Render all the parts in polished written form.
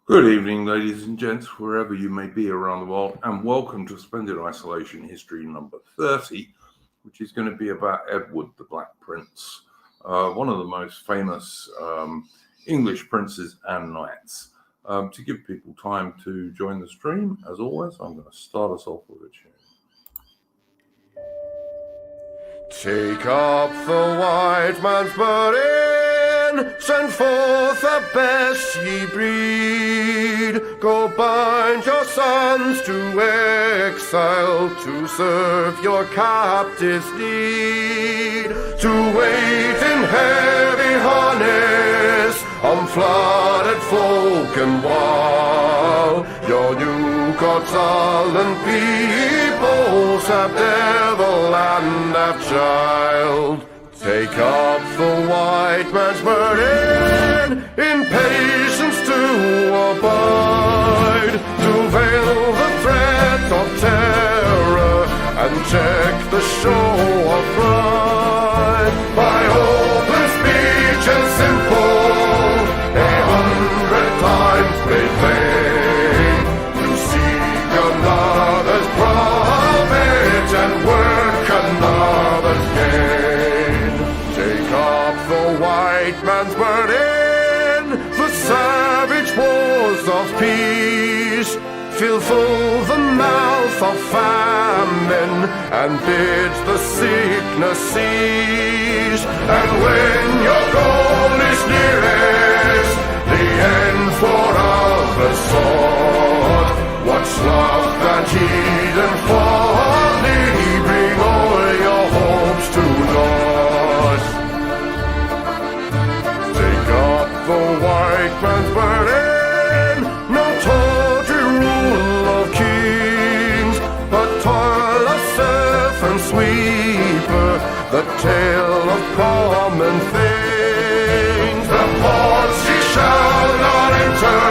Good evening, ladies and gents, wherever you may be around the world, and welcome to Splendid Isolation History number 30, which is going to be about Edward the Black Prince, one of the most famous English princes and knights. To give people time to join the stream, as always, I'm going to start us off with a tune. Take up the white man's burden, send forth the best ye breed. Go bind your sons to exile, to serve your captives' need. To wait in heavy harness on flooded folk and wild. Your new God's sullen peoples have devil and have child. Take up the white man's burden, in patience to abide, to veil the threat of terror and check the show of pride. By open speech and simple, 100 times made plain, to seek another's profit and work another's gain. Take up the white man's burden, the savage wars of peace. Fill full the mouth of famine and bid the sickness cease. And when your goal is nearest, the end for others sought, what's love that heed and folly? Bring all your hopes to naught. Take up the white man's burden, no tawdry rule of kings, but toil of serf and sweeper, the tale of common things. The ports ye shall not enter,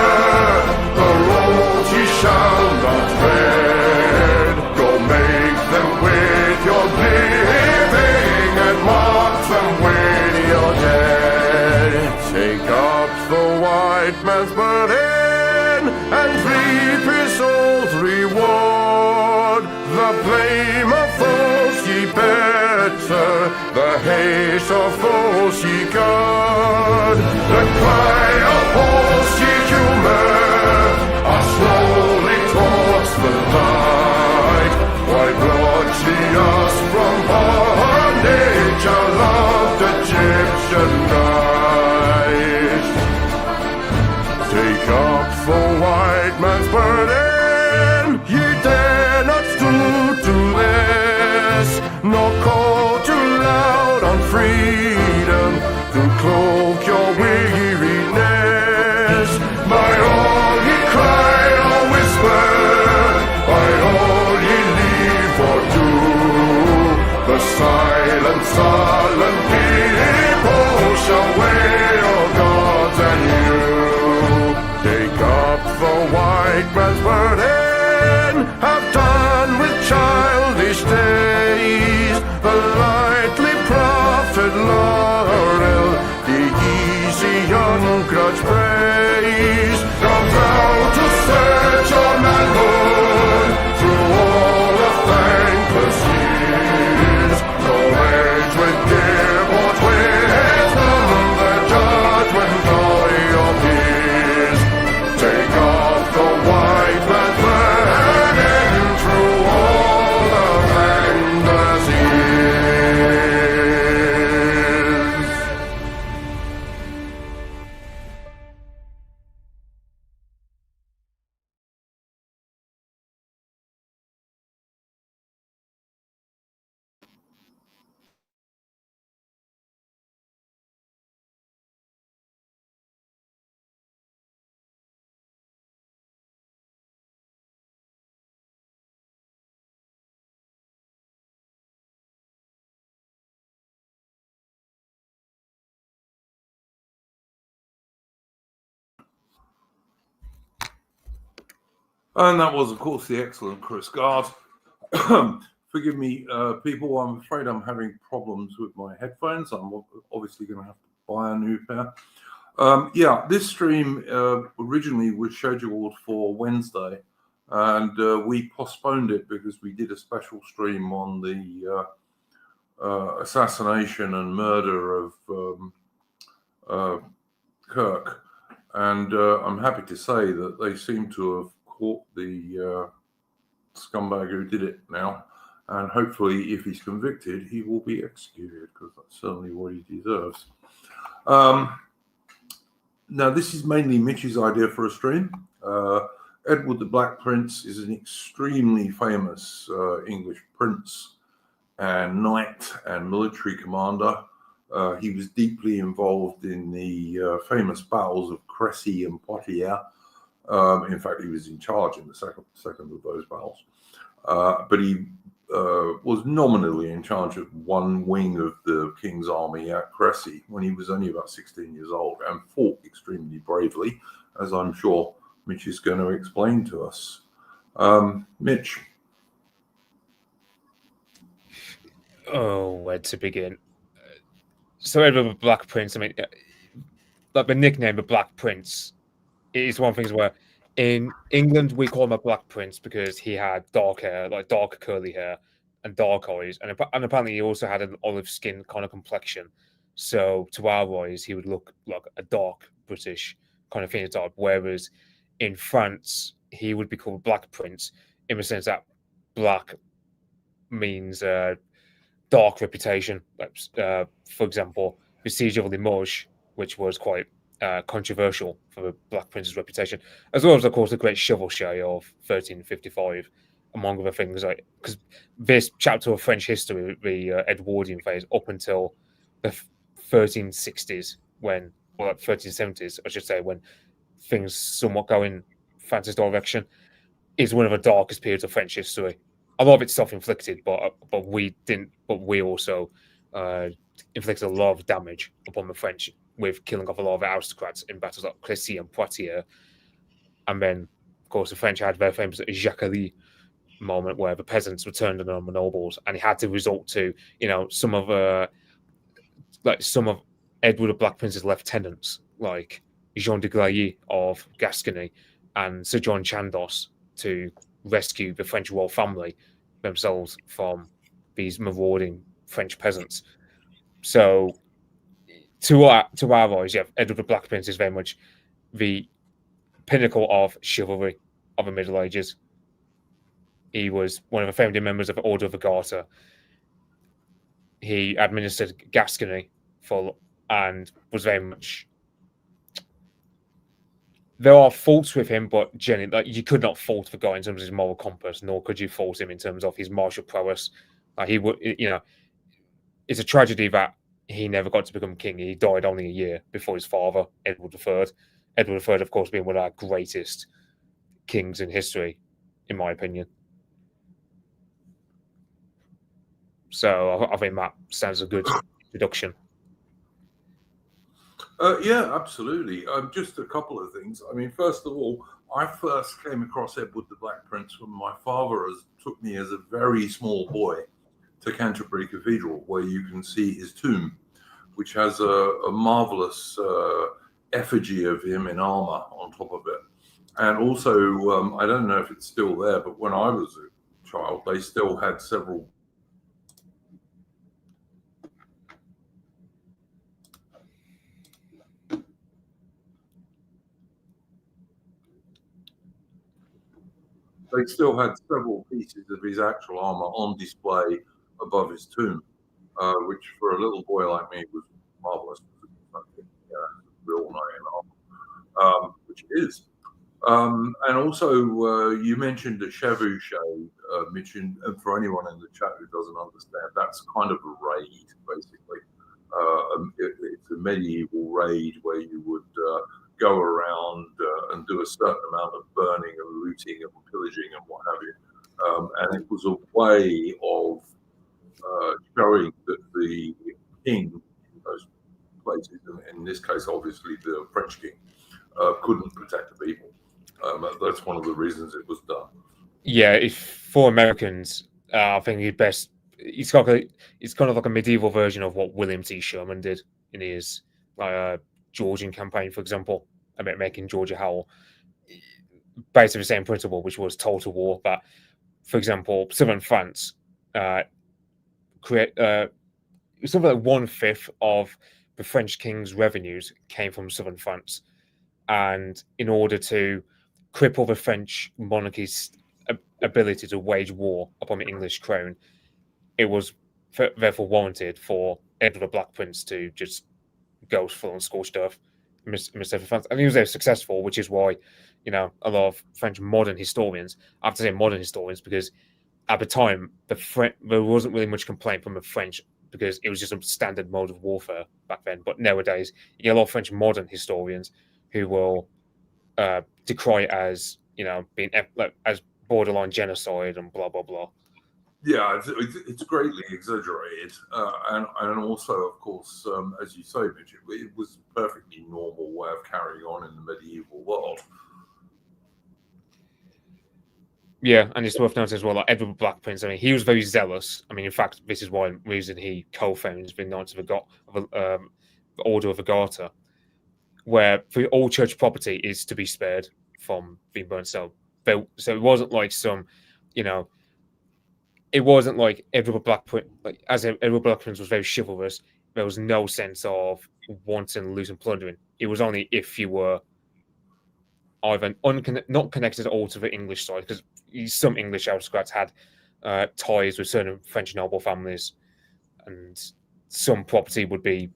the roads ye shall not tread. Go make them with your living and mark them with your dead. Take up the white man's burden and reap his old reward. The blame of those ye better, the hate of those ye guard. The cry of those ye humor are slowly towards the light. Why brought ye us from bondage, a loved Egyptian night? Take up the white man's burden, ye dare not stoop to less, nor call too loud on freedom to cloak your weariness. By all ye cry or whisper, by all ye leave or do, the silent, sullen people shall wail gods and you. Take up the white man's burden, have done with childish days, the lightly proffered laurel, the easy ungrudged praise. Come thou to search your manhood through all of thankless years. No age with dear bought wisdom, the judgment of your peers. Take off the white man's burden through all of thankless years. And that was, of course, the excellent Chris Gard. Forgive me, people, I'm afraid I'm having problems with my headphones. I'm obviously going to have to buy a new pair. Yeah, this stream originally was scheduled for Wednesday, and we postponed it because we did a special stream on the assassination and murder of Kirk. And I'm happy to say that they seem to have caught the scumbag who did it now. And hopefully, if he's convicted, he will be executed, because that's certainly what he deserves. Now, this is mainly Mitch's idea for a stream. Edward the Black Prince is an extremely famous English prince and knight and military commander. He was deeply involved in the famous battles of Crécy and Poitiers. In fact, he was in charge in the second of those battles. But he was nominally in charge of one wing of the king's army at Crécy when he was only about 16 years old, and fought extremely bravely, as I'm sure Mitch is going to explain to us. Mitch. Oh, where to begin? So Edward the Black Prince, I mean, like the nickname the Black Prince is one thing where in England we call him a Black Prince because he had dark hair, like dark curly hair and dark eyes, and apparently he also had an olive skin kind of complexion. So to our eyes, he would look like a dark British kind of phenotype, whereas in France he would be called Black Prince in the sense that black means dark reputation. For example, the Siege of Limoges, which was quite controversial for the Black Prince's reputation, as well as, of course, the Great Chevauchée of 1355, among other things. Like, because this chapter of French history, the Edwardian phase, up until the 1360s, when, or 1370s, I should say, when things somewhat go in France's direction, is one of the darkest periods of French history. A lot of it's self-inflicted, but we didn't. But we also inflicted a lot of damage upon the French with killing off a lot of aristocrats in battles like Crécy and Poitiers. And then, of course, the French had their famous Jacquerie moment where the peasants were turned on the nobles, and it had to resort to, some of Edward the Black Prince's lieutenants, like Jean de Grailly of Gascony and Sir John Chandos, to rescue the French royal family themselves from these marauding French peasants. So, to our eyes, yeah, Edward the Black Prince is very much the pinnacle of chivalry of the Middle Ages. He was one of the founding members of the Order of the Garter. He administered Gascony and was very much. There are faults with him, but generally, you could not fault the guy in terms of his moral compass, nor could you fault him in terms of his martial prowess. He would, it's a tragedy that he never got to become king. He died only a year before his father, Edward III. Edward III, of course, being one of our greatest kings in history, in my opinion. So I think that stands a good deduction. Yeah, absolutely. Just a couple of things. I mean, first of all, I first came across Edward the Black Prince when my father took me as a very small boy to Canterbury Cathedral, where you can see his tomb, which has a marvelous effigy of him in armor on top of it. And also, I don't know if it's still there, but when I was a child, they still had several. They still had several pieces of his actual armor on display above his tomb, which for a little boy like me was marvelous. Real knight in armor, which it is. And also, you mentioned a chevauchée, Mitch, and for anyone in the chat who doesn't understand, that's kind of a raid, basically. It's a medieval raid where you would go around and do a certain amount of burning and looting and pillaging and what have you. And it was a way of showing that the king in those places, and in this case, obviously the French king, couldn't protect the people. That's one of the reasons it was done. Yeah, for Americans, I think it's kind of like a medieval version of what William T. Sherman did in his Georgian campaign, for example, about making Georgia howl, based on the same principle, which was total war. But, for example, southern France create something like 1/5 of the French king's revenues came from southern France, and in order to cripple the French monarchy's ability to wage war upon the English crown, it was therefore warranted for Edward the Black Prince to just go full on scorched earth in France. And he was very successful, which is why, a lot of French modern historians, I have to say modern historians, because at the time, there wasn't really much complaint from the French because it was just a standard mode of warfare back then. But nowadays, you get a lot of French modern historians who will decry it as, being as borderline genocide and blah, blah, blah. Yeah, it's greatly exaggerated, and also, of course, as you say, Mitch, it was a perfectly normal way of carrying on in the medieval world. Yeah, and it's worth noting as well, like Edward the Black Prince. I mean, he was very zealous. I mean, in fact, this is one reason he co-founds the Knights of the Order of the Garter, where all church property is to be spared from being burnt. So it wasn't like it wasn't like Edward Black Prince, Edward Black Prince was very chivalrous. There was no sense of wanton, loot, and plundering. It was only if you were either not connected at all to the English side, because some English aristocrats had ties with certain French noble families, and some property would be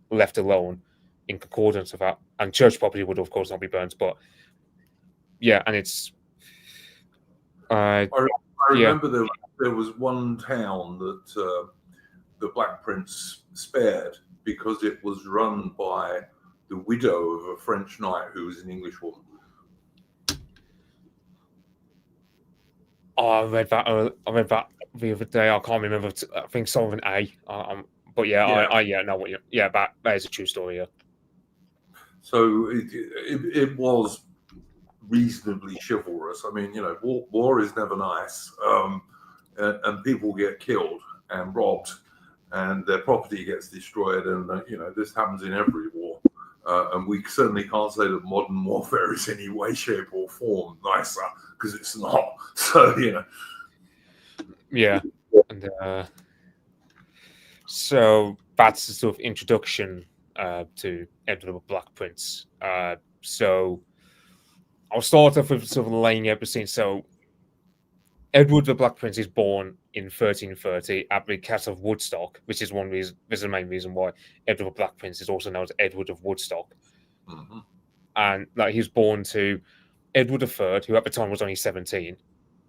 left alone in concordance with that, and church property would, of course, not be burnt. But yeah, and it's. I remember there was one town that the Black Prince spared because it was run by the widow of a French knight who was an English woman. Oh, I read that the other day. I can't remember. I think some of an A. But yeah, I know what you. Yeah, that is a true story. Yeah. So it was reasonably chivalrous. I mean, war is never nice, and people get killed and robbed, and their property gets destroyed, and this happens in every war. And we certainly can't say that modern warfare is any way, shape, or form nicer, because it's not. So Yeah, and so that's the sort of introduction to Edward the Black Prince. So I'll start off with sort of laying out the scene. So Edward the Black Prince is born in 1330 at the Castle of Woodstock, which is one reason. This is the main reason why Edward the Black Prince is also known as Edward of Woodstock. Mm-hmm. And he was born to Edward III, who at the time was only 17,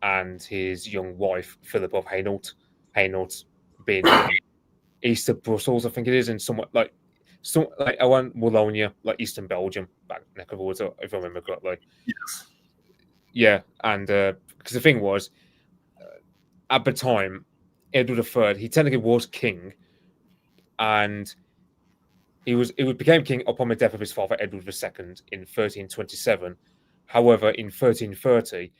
and his young wife Philip of Hainault. Hainault being east of Brussels, I think it is, and somewhat like around Wallonia, like eastern Belgium, back neck of the woods, if I remember correctly. Yes. Yeah, and because the thing was, at the time, Edward III, he technically was king, and he became king upon the death of his father Edward II in 1327. However, in 1330,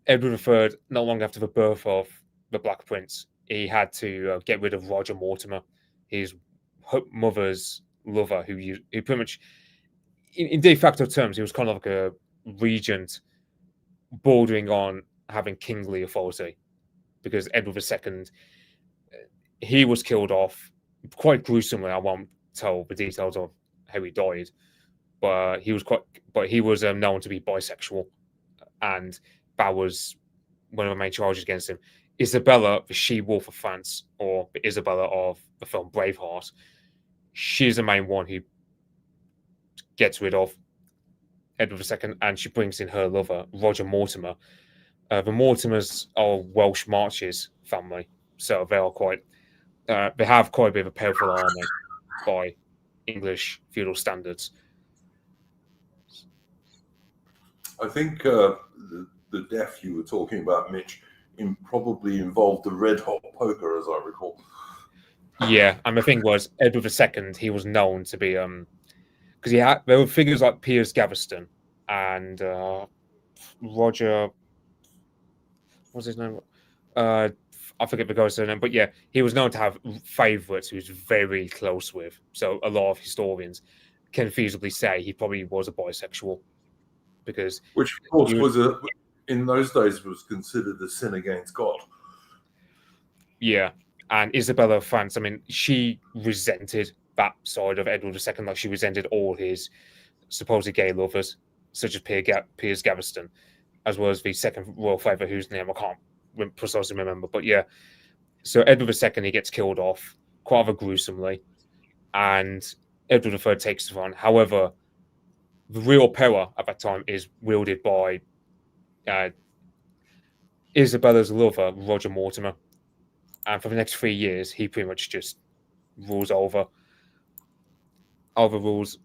Edward III, not long after the birth of the Black Prince, he had to get rid of Roger Mortimer, his mother's lover, who pretty much, in de facto terms, he was kind of like a regent bordering on having kingly authority, because Edward II, he was killed off quite gruesomely. I won't tell the details of how he died, but he was known to be bisexual, and that was one of the main charges against him. Isabella, the she-wolf of France, or the Isabella of the film Braveheart, she's the main one who gets rid of Edward II, and she brings in her lover, Roger Mortimer. The Mortimers are Welsh Marches family, so they are they have quite a bit of a powerful army by English feudal standards. I think the death you were talking about, Mitch, probably involved the red hot poker, as I recall. Yeah, and the thing was, Edward II, he was known to be because there were figures like Piers Gaveston and Roger, what's his name? I forget the guy's name, but yeah, he was known to have favourites he was very close with. So a lot of historians can feasibly say he probably was a bisexual, because Which, of course, he was in those days was considered a sin against God. yeah. And Isabella of France, I mean, she resented that side of Edward II, like she resented all his supposed gay lovers, such as Piers Gaveston, as well as the second royal favourite, whose name I can't precisely remember. But yeah, so Edward II, he gets killed off quite gruesomely, and Edward III takes the throne. However, the real power at that time is wielded by uh, Isabella's lover, Roger Mortimer. And for the next 3 years, he pretty much just rules overrules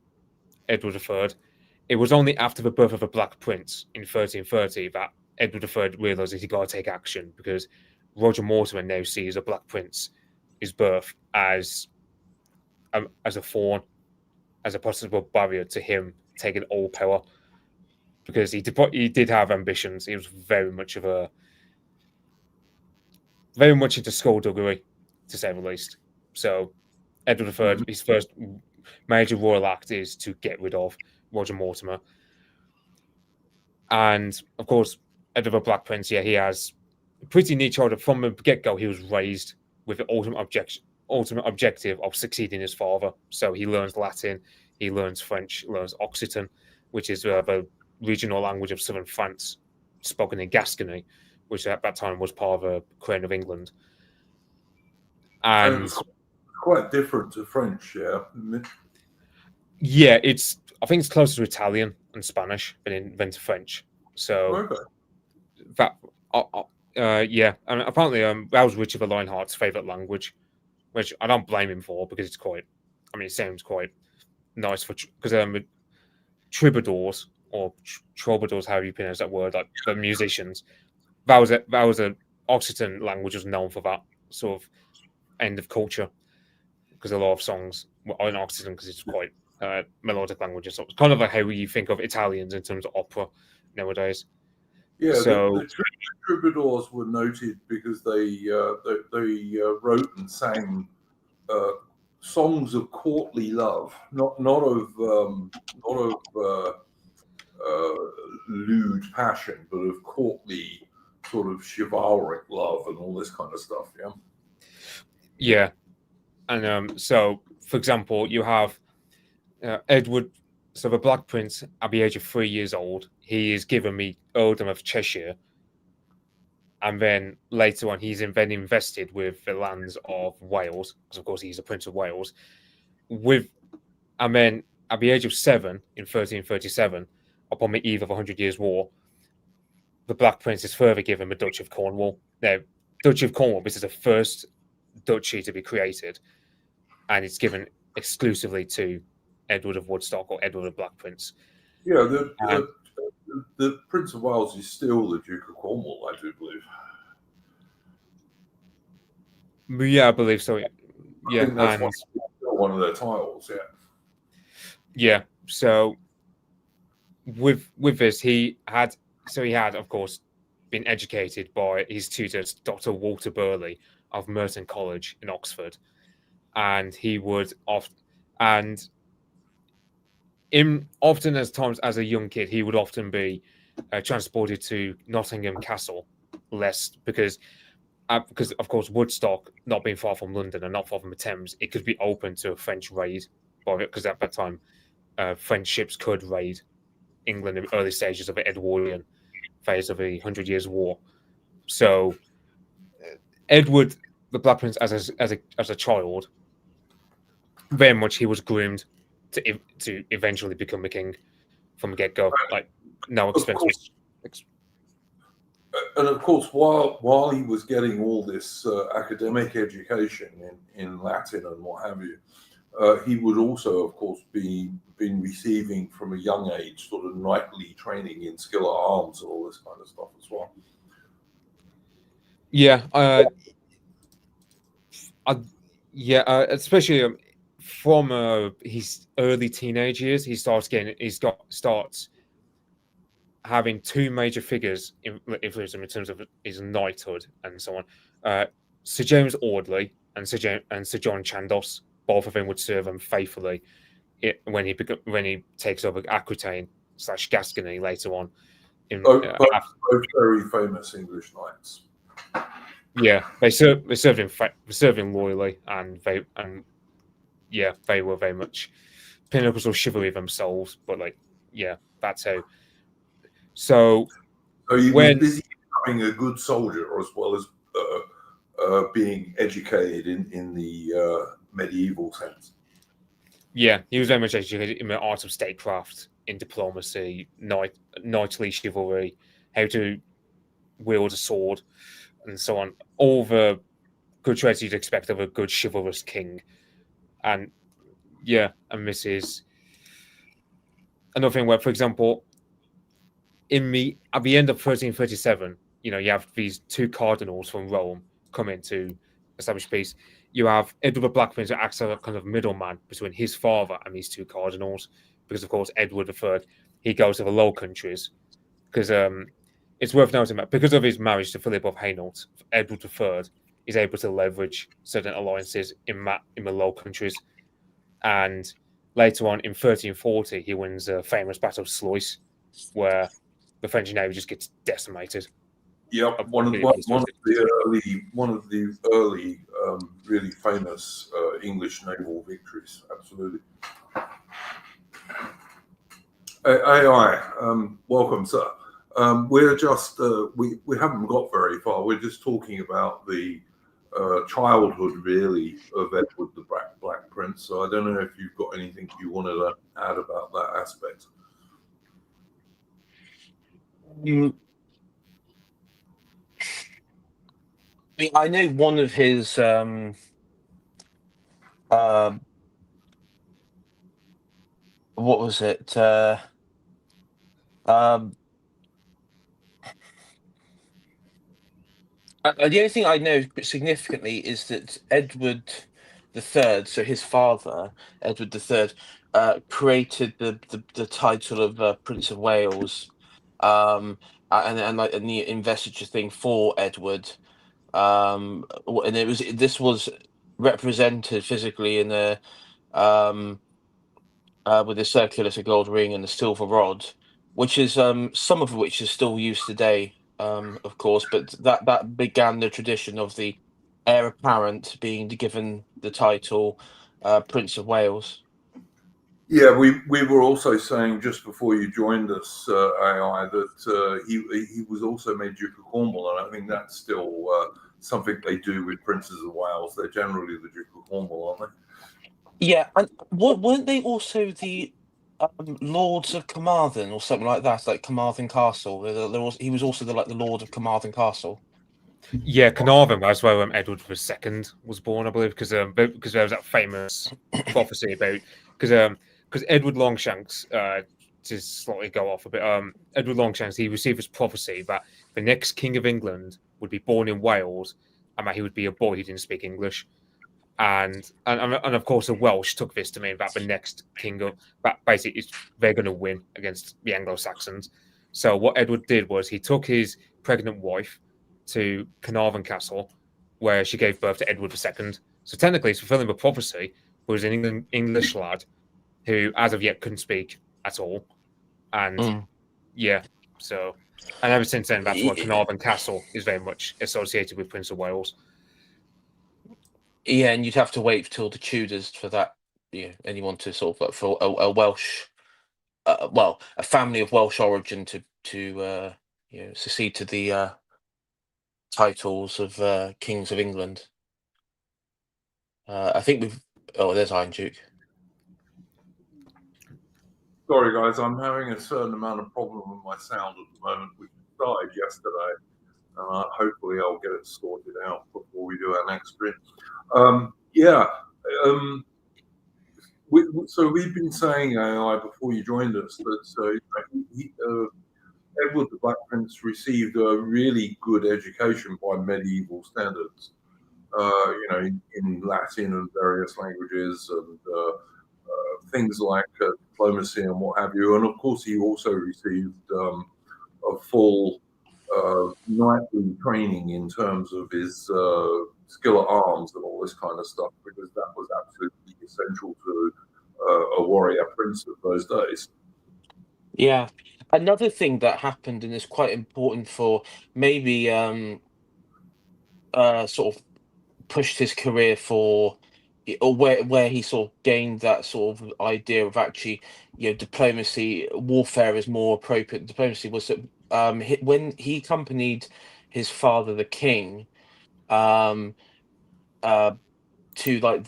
Edward III. It was only after the birth of the Black Prince in 1330 that Edward III realizes he got to take action, because Roger Mortimer now sees the Black Prince, his birth, as a thorn, as a possible barrier to him taking all power, because he did have ambitions. He was very much into skullduggery, to say the least. So Edward III, his first major royal act is to get rid of Roger Mortimer. And of course, Edward the Black Prince, yeah, he has a pretty neat childhood. From the get-go, he was raised with the ultimate objective of succeeding his father. So he learns Latin, he learns French, learns Occitan, which is the regional language of southern France, spoken in Gascony, which at that time was part of the Crown of England. And it's quite different to French, yeah. Yeah, I think it's closer to Italian and Spanish than to French. So Okay. that yeah, and apparently that was Richard the Lionheart's favorite language, which I don't blame him for, because it's quite. I mean, it sounds quite nice because troubadours or troubadours, however you pronounce that word, like the musicians. That was an Occitan language was known for that sort of end of culture, because a lot of songs are in Occitan because it's quite melodic language. So it's kind of like how you think of Italians in terms of opera nowadays. Yeah, So the troubadours were noted because they wrote and sang songs of courtly love, not of lewd passion, but of courtly sort of chivalric love and all this kind of stuff. Yeah. Yeah, and so for example, you have Edward. So the Black Prince, at the age of 3 years old, he is given the earldom of Cheshire, and then later on, he's then invested with the lands of Wales, because of course he's a Prince of Wales. And then at the age of 7, in 1337, upon the eve of 100 Years' War, the Black Prince is further given the Duchy of Cornwall. Now, Duchy of Cornwall, this is the first duchy to be created, and it's given exclusively to Edward of Woodstock, or Edward of Black Prince. Yeah, the Prince of Wales is still the Duke of Cornwall, I do believe. Yeah, I believe so. Yeah, I think that's one of their titles. Yeah. Yeah. So with this, he had of course been educated by his tutors, Dr. Walter Burley of Merton College in Oxford, and he would often as times as a young kid, he would often be transported to Nottingham Castle, because of course Woodstock, not being far from London and not far from the Thames, it could be open to a French raid, because at that time French ships could raid England in the early stages of the Edwardian phase of the 100 Years' War. So Edward the Black Prince, as a child, very much he was groomed to eventually become a king from the get-go. Like, no expense. And of course, while he was getting all this academic education in Latin and what have you, he would also, of course, been receiving from a young age sort of knightly training in skill at arms and all this kind of stuff as well. Yeah, especially from his early teenage years, he starts having two major figures influence him in terms of his knighthood and so on. Sir James Audley and Sir John Chandos, both of them would serve him faithfully when he takes over Aquitaine / Gascony later on. Both very famous English knights. Yeah, they served him loyally, and they were very much pinnacles of chivalry themselves. But that's how. So he was busy becoming a good soldier as well as being educated in the medieval sense. Yeah, he was very much educated in the art of statecraft, in diplomacy, knightly chivalry, how to wield a sword, and so on. All the good traits you'd expect of a good chivalrous king. And this is another thing where, for example, at the end of 1337, you have these two cardinals from Rome come in to establish peace. You have Edward the Black Prince, who acts as a kind of middleman between his father and these two cardinals, because of course Edward III, he goes to the Low Countries, because it's worth noting that because of his marriage to Philip of Hainault, Edward III is able to leverage certain alliances in the Low Countries, and later on in 1340 he wins a famous Battle of Sluis, where the French Navy just gets decimated. Yep, one of the early really famous English naval victories. Absolutely. AI, welcome, sir. We're just we haven't got very far. We're just talking about the childhood, really, of Edward the Black Prince. So I don't know if you've got anything you wanted to add about that aspect. I know one of his what was it? The only thing I know significantly is that Edward III, so his father, Edward III, created the title of Prince of Wales, and the investiture thing for Edward, and this was represented physically in a with a circular gold ring and a silver rod, which is some of which is still used today, of course, but that began the tradition of the heir apparent being given the title Prince of Wales. Yeah, we were also saying just before you joined us, AI, that he was also made Duke of Cornwall, and I think that's still something they do with Princes of Wales. They're generally the Duke of Cornwall, aren't they? Yeah, and weren't they also the Lords of Carmarthen or something like that, like Carmarthen Castle? He was also the Lord of Carmarthen Castle. Yeah, Carnarvon, that's where Edward II was born, I believe, because there was that famous prophecy about because Edward Longshanks, to slightly go off a bit, Edward Longshanks, he received this prophecy that the next King of England would be born in Wales, and that he would be a boy who didn't speak English. And of course the Welsh took this to mean that the next kingdom, that basically they're going to win against the Anglo-Saxons. So what Edward did was he took his pregnant wife to Carnarvon Castle, where she gave birth to Edward II. So technically, it's fulfilling the prophecy, was an English lad who, as of yet, couldn't speak at all, and and ever since then, that's why Carnarvon Castle is very much associated with Prince of Wales. Yeah, and you'd have to wait till the Tudors for that. Anyone to sort of for a Welsh, a family of Welsh origin to succeed to the titles of Kings of England. I think there's Iron Duke. Sorry, guys, I'm having a certain amount of problem with my sound at the moment. We started yesterday. Hopefully, I'll get it sorted out before we do our next stream. So we've been saying, AI, before you joined us, that Edward the Black Prince received a really good education by medieval standards. In Latin and various languages and things like diplomacy and what have you. And of course, he also received a full knightly training in terms of his skill at arms and all this kind of stuff, because that was absolutely essential to a warrior prince of those days. Yeah. Another thing that happened and is quite important for maybe sort of pushed his career for or where he sort of gained that sort of idea of actually, diplomacy, warfare is more appropriate. Diplomacy was that when he accompanied his father, the king, um, uh, to like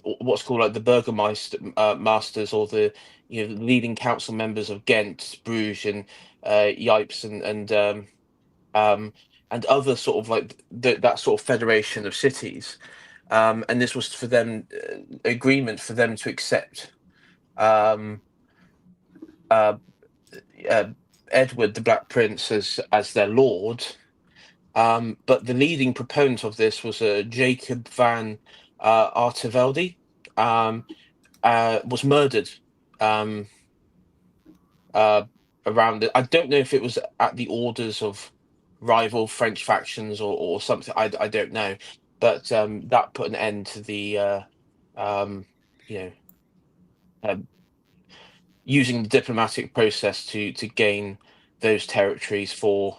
what's called like the Burgermeister masters, or the leading council members of Ghent, Bruges, and Ypres, um, and other sort of like that sort of federation of cities. And this was for them agreement for them to accept um, uh, uh, Edward the Black Prince as their lord. But the leading proponent of this was Jacob van Artevelde, was murdered um, uh, around it. I don't know if it was at the orders of rival French factions or something. I don't know, but that put an end to the um, you know um, using the diplomatic process to gain those territories for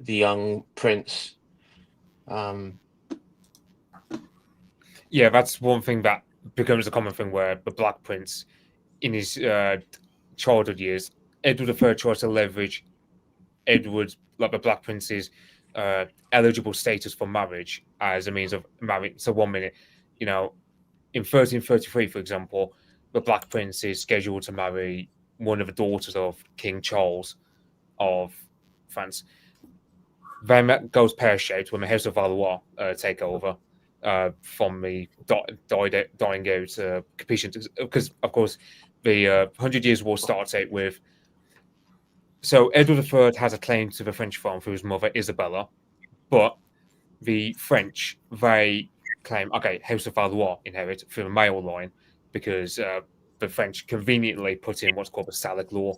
the young prince. Yeah, that's one thing that becomes a common thing where the Black Prince, in his childhood years, Edward III tries to leverage Edward, like the Black Prince's eligible status for marriage as a means of marrying. So, 1 minute, in 1333, for example, the Black Prince is scheduled to marry one of the daughters of King Charles of France. Then that goes pear shaped when the House of Valois take over from the dying out Capetian, because of course the Hundred Years' War starts out with. So Edward III has a claim to the French throne through his mother Isabella, but the French, they claim, okay, House of Valois inherit through the male line, because the French conveniently put in what's called the Salic law.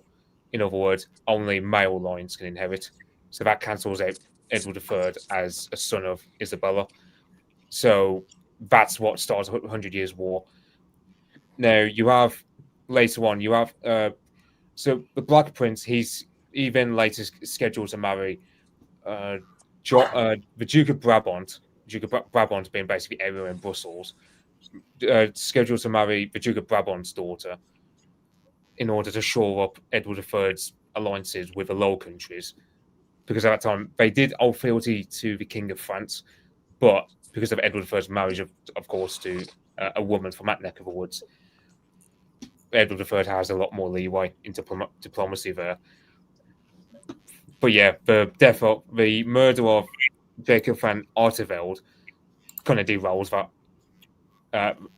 In other words, only male lines can inherit. So that cancels out Edward III as a son of Isabella. So that's what starts the Hundred Years' War. Now you have later on, so the Black Prince. He's even later scheduled to marry the Duke of Brabant. Duke of Brabant being basically everywhere in Brussels. Scheduled to marry the Duke of Brabant's daughter in order to shore up Edward III's alliances with the Low Countries, because at that time they did owe fealty to the King of France, but because of Edward I's marriage, of course, to a woman from that neck of the woods, Edward III has a lot more leeway in diplomacy there. But yeah, the murder of Jacob van Artevelde kind of derails that.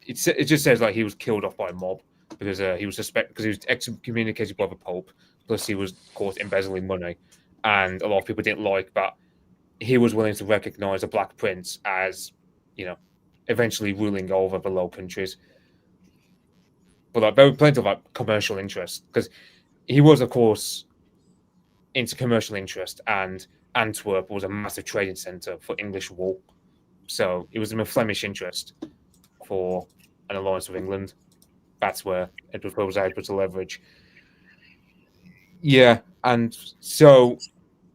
It just says like he was killed off by a mob because he was because he was excommunicated by the Pope. Plus, he was caught embezzling money, and a lot of people didn't like that. He was willing to recognize a Black Prince as, eventually ruling over the Low Countries. But like, there were plenty of like commercial interest, because he was, of course, into commercial interest, and Antwerp was a massive trading centre for English wool. So it was in a Flemish interest for an alliance with England. That's where Edward was able to leverage. Yeah, and so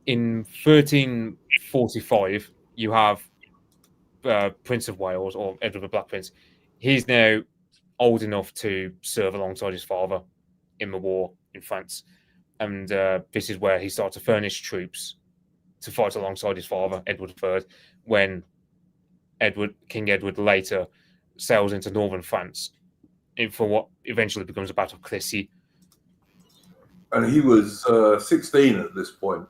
in 1345, you have Prince of Wales, or Edward the Black Prince. He's now old enough to serve alongside his father in the war in France. And this is where he starts to furnish troops to fight alongside his father, Edward III, when King Edward later sails into northern France for what eventually becomes the Battle of Crécy. And he was 16 at this point,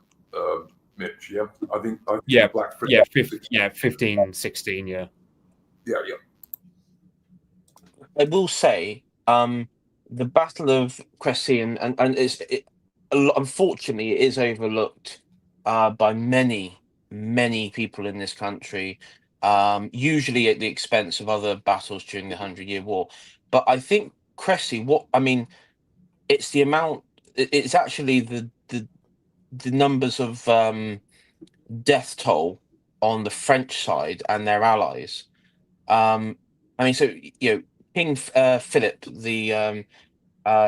Mitch. Yeah, I think yeah, Black Prince. Yeah, 15, 16. Yeah. Yeah. I will say, the Battle of Crécy, and unfortunately, it is overlooked by many people in this country, usually at the expense of other battles during the 100-Year War. But I think Crécy, it's the amount. It's actually the numbers of death toll on the French side and their allies. I mean, so King Philip the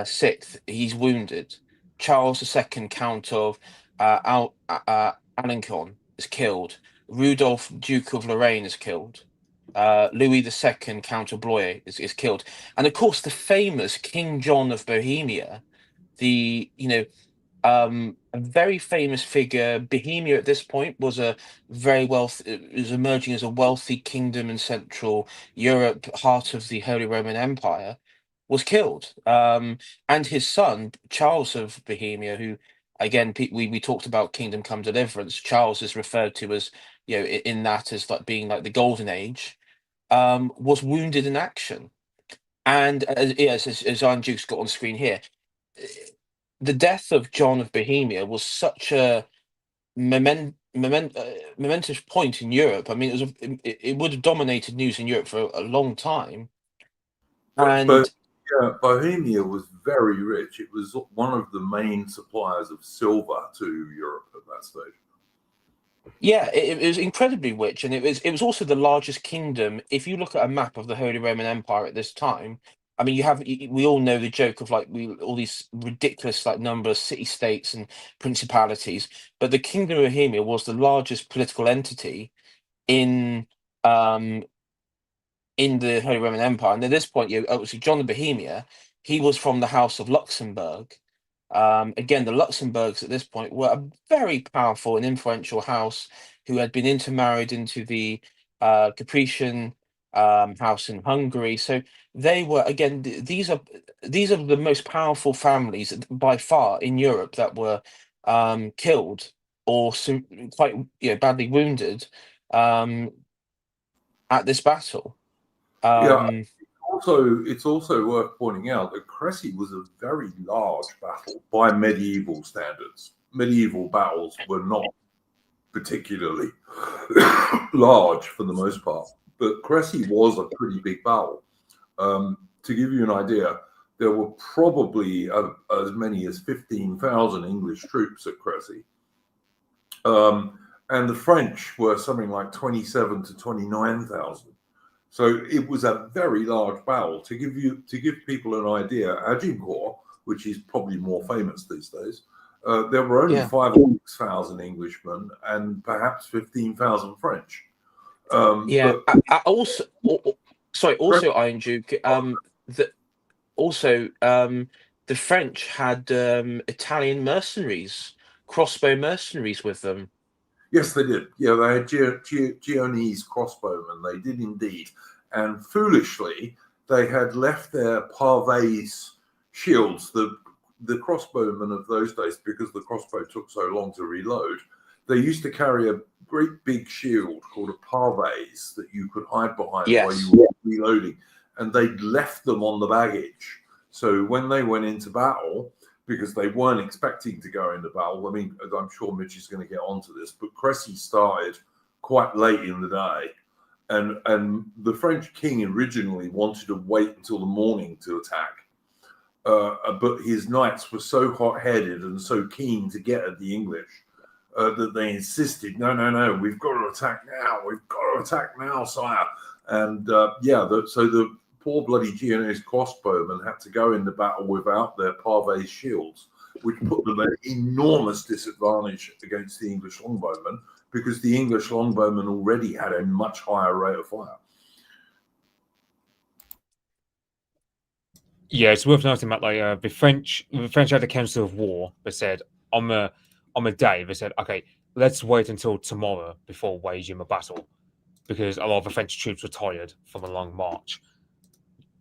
Sixth, he's wounded. Charles II, Count of Alencon, is killed. Rudolph, Duke of Lorraine, is killed. Louis II, Count of Blois, is killed. And of course, the famous King John of Bohemia, the a very famous figure. Bohemia at this point was a was emerging as a wealthy kingdom in Central Europe, heart of the Holy Roman Empire, was killed. And his son, Charles of Bohemia, who, again, we talked about Kingdom Come Deliverance. Charles is referred to as, in that as like being like the Golden Age, was wounded in action. And as Iron Duke's got on screen here, the death of John of Bohemia was such a momentous point in Europe. I mean, it would have dominated news in Europe for a long time. But yeah, Bohemia was very rich. It was one of the main suppliers of silver to Europe at that stage. Yeah, it was incredibly rich, and it was also the largest kingdom. If you look at a map of the Holy Roman Empire at this time, I mean, we all know the joke of like all these ridiculous like number of city-states and principalities, but the Kingdom of Bohemia was the largest political entity in um in the Holy Roman Empire. And at this point, obviously John of Bohemia, he was from the House of Luxembourg. Again, the Luxembourgs at this point were a very powerful and influential house who had been intermarried into the Caprician house in Hungary. So they were, again, these are the most powerful families by far in Europe that were killed or quite badly wounded at this battle. Yeah. It's also worth pointing out that Crécy was a very large battle by medieval standards. Medieval battles were not particularly large for the most part, but Crécy was a pretty big battle. To give you an idea, there were probably as many as 15,000 English troops at Crécy. And the French were something like 27 to 29,000. So it was a very large battle. To give people an idea, Agincourt, which is probably more famous these days, there were only 5,000 or 6,000 Englishmen and perhaps 15,000 French. But also Iron Duke. The French had Italian mercenaries, crossbow mercenaries with them. Yes, they did. Yeah, they had Genoese crossbowmen. They did indeed. And foolishly, they had left their parves shields. The crossbowmen of those days, because the crossbow took so long to reload, they used to carry a great big shield called a parves that you could hide behind while you were reloading. And they'd left them on the baggage. So when they went into battle, because they weren't expecting to go into battle. I mean, I'm sure Mitch is going to get onto this, but Crécy started quite late in the day. And the French king originally wanted to wait until the morning to attack. But his knights were so hot-headed and so keen to get at the English that they insisted, no, we've got to attack now. We've got to attack now, sire. And so the poor bloody Genoese crossbowmen had to go into battle without their parves shields, which put them at enormous disadvantage against the English longbowmen, because the English longbowmen already had a much higher rate of fire. Yeah, it's worth noting that like the French had a council of war that said on the day they said, okay, let's wait until tomorrow before waging a battle, because a lot of the French troops were tired from a long march.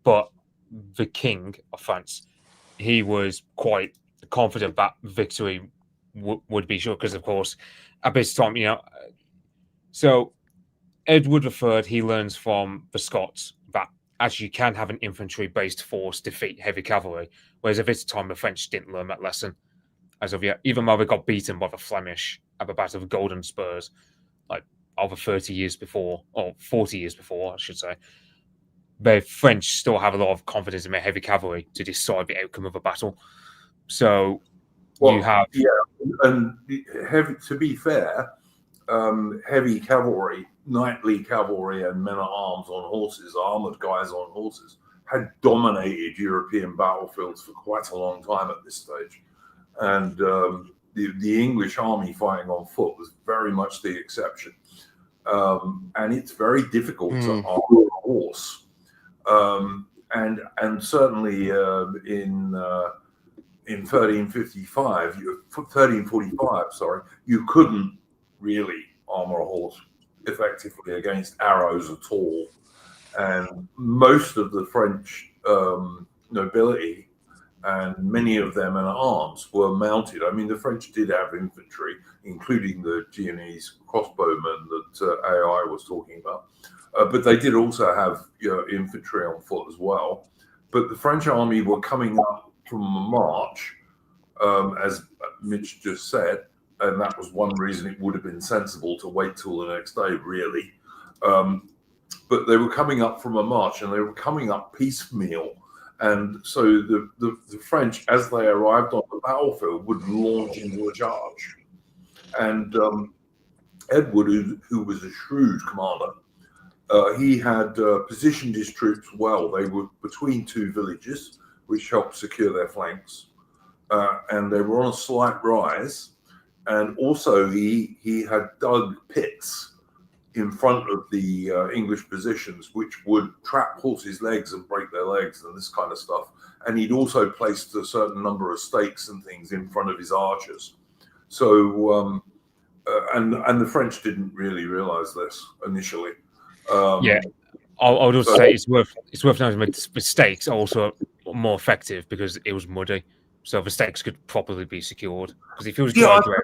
But the king of France, he was quite confident that victory would be sure, because of course at this time, so Edward III, he learns from the Scots that actually you can have an infantry-based force defeat heavy cavalry, whereas at this time the French didn't learn that lesson. As of yet, even though they got beaten by the Flemish at the Battle of Golden Spurs, like over 30 years before, or 40 years before, I should say, the French still have a lot of confidence in their heavy cavalry to decide the outcome of a battle. So you have... Yeah, and to be fair, heavy cavalry, knightly cavalry and men-at-arms on horses, armoured guys on horses, had dominated European battlefields for quite a long time at this stage. And the English army fighting on foot was very much the exception. And it's very difficult to arm a horse. And certainly in 1345, sorry, you couldn't really armor a horse effectively against arrows at all. And most of the French nobility, and many of them in arms, were mounted. I mean, the French did have infantry, including the Genoese crossbowmen that AI was talking about. But they did also have infantry on foot as well. But the French army were coming up from a march, as Mitch just said, and that was one reason it would have been sensible to wait till the next day, really. But they were coming up from a march, and they were coming up piecemeal. And so the French, as they arrived on the battlefield, would launch into a charge. And Edward, who was a shrewd commander, he had positioned his troops well. They were between two villages, which helped secure their flanks. And they were on a slight rise. And also he had dug pits in front of the English positions, which would trap horses' legs and break their legs and this kind of stuff. And he'd also placed a certain number of stakes and things in front of his archers. So, and the French didn't really realize this initially. Yeah, I would also say it's worth noting that the stakes are also more effective because it was muddy, so the stakes could properly be secured. Because if it was dry ground,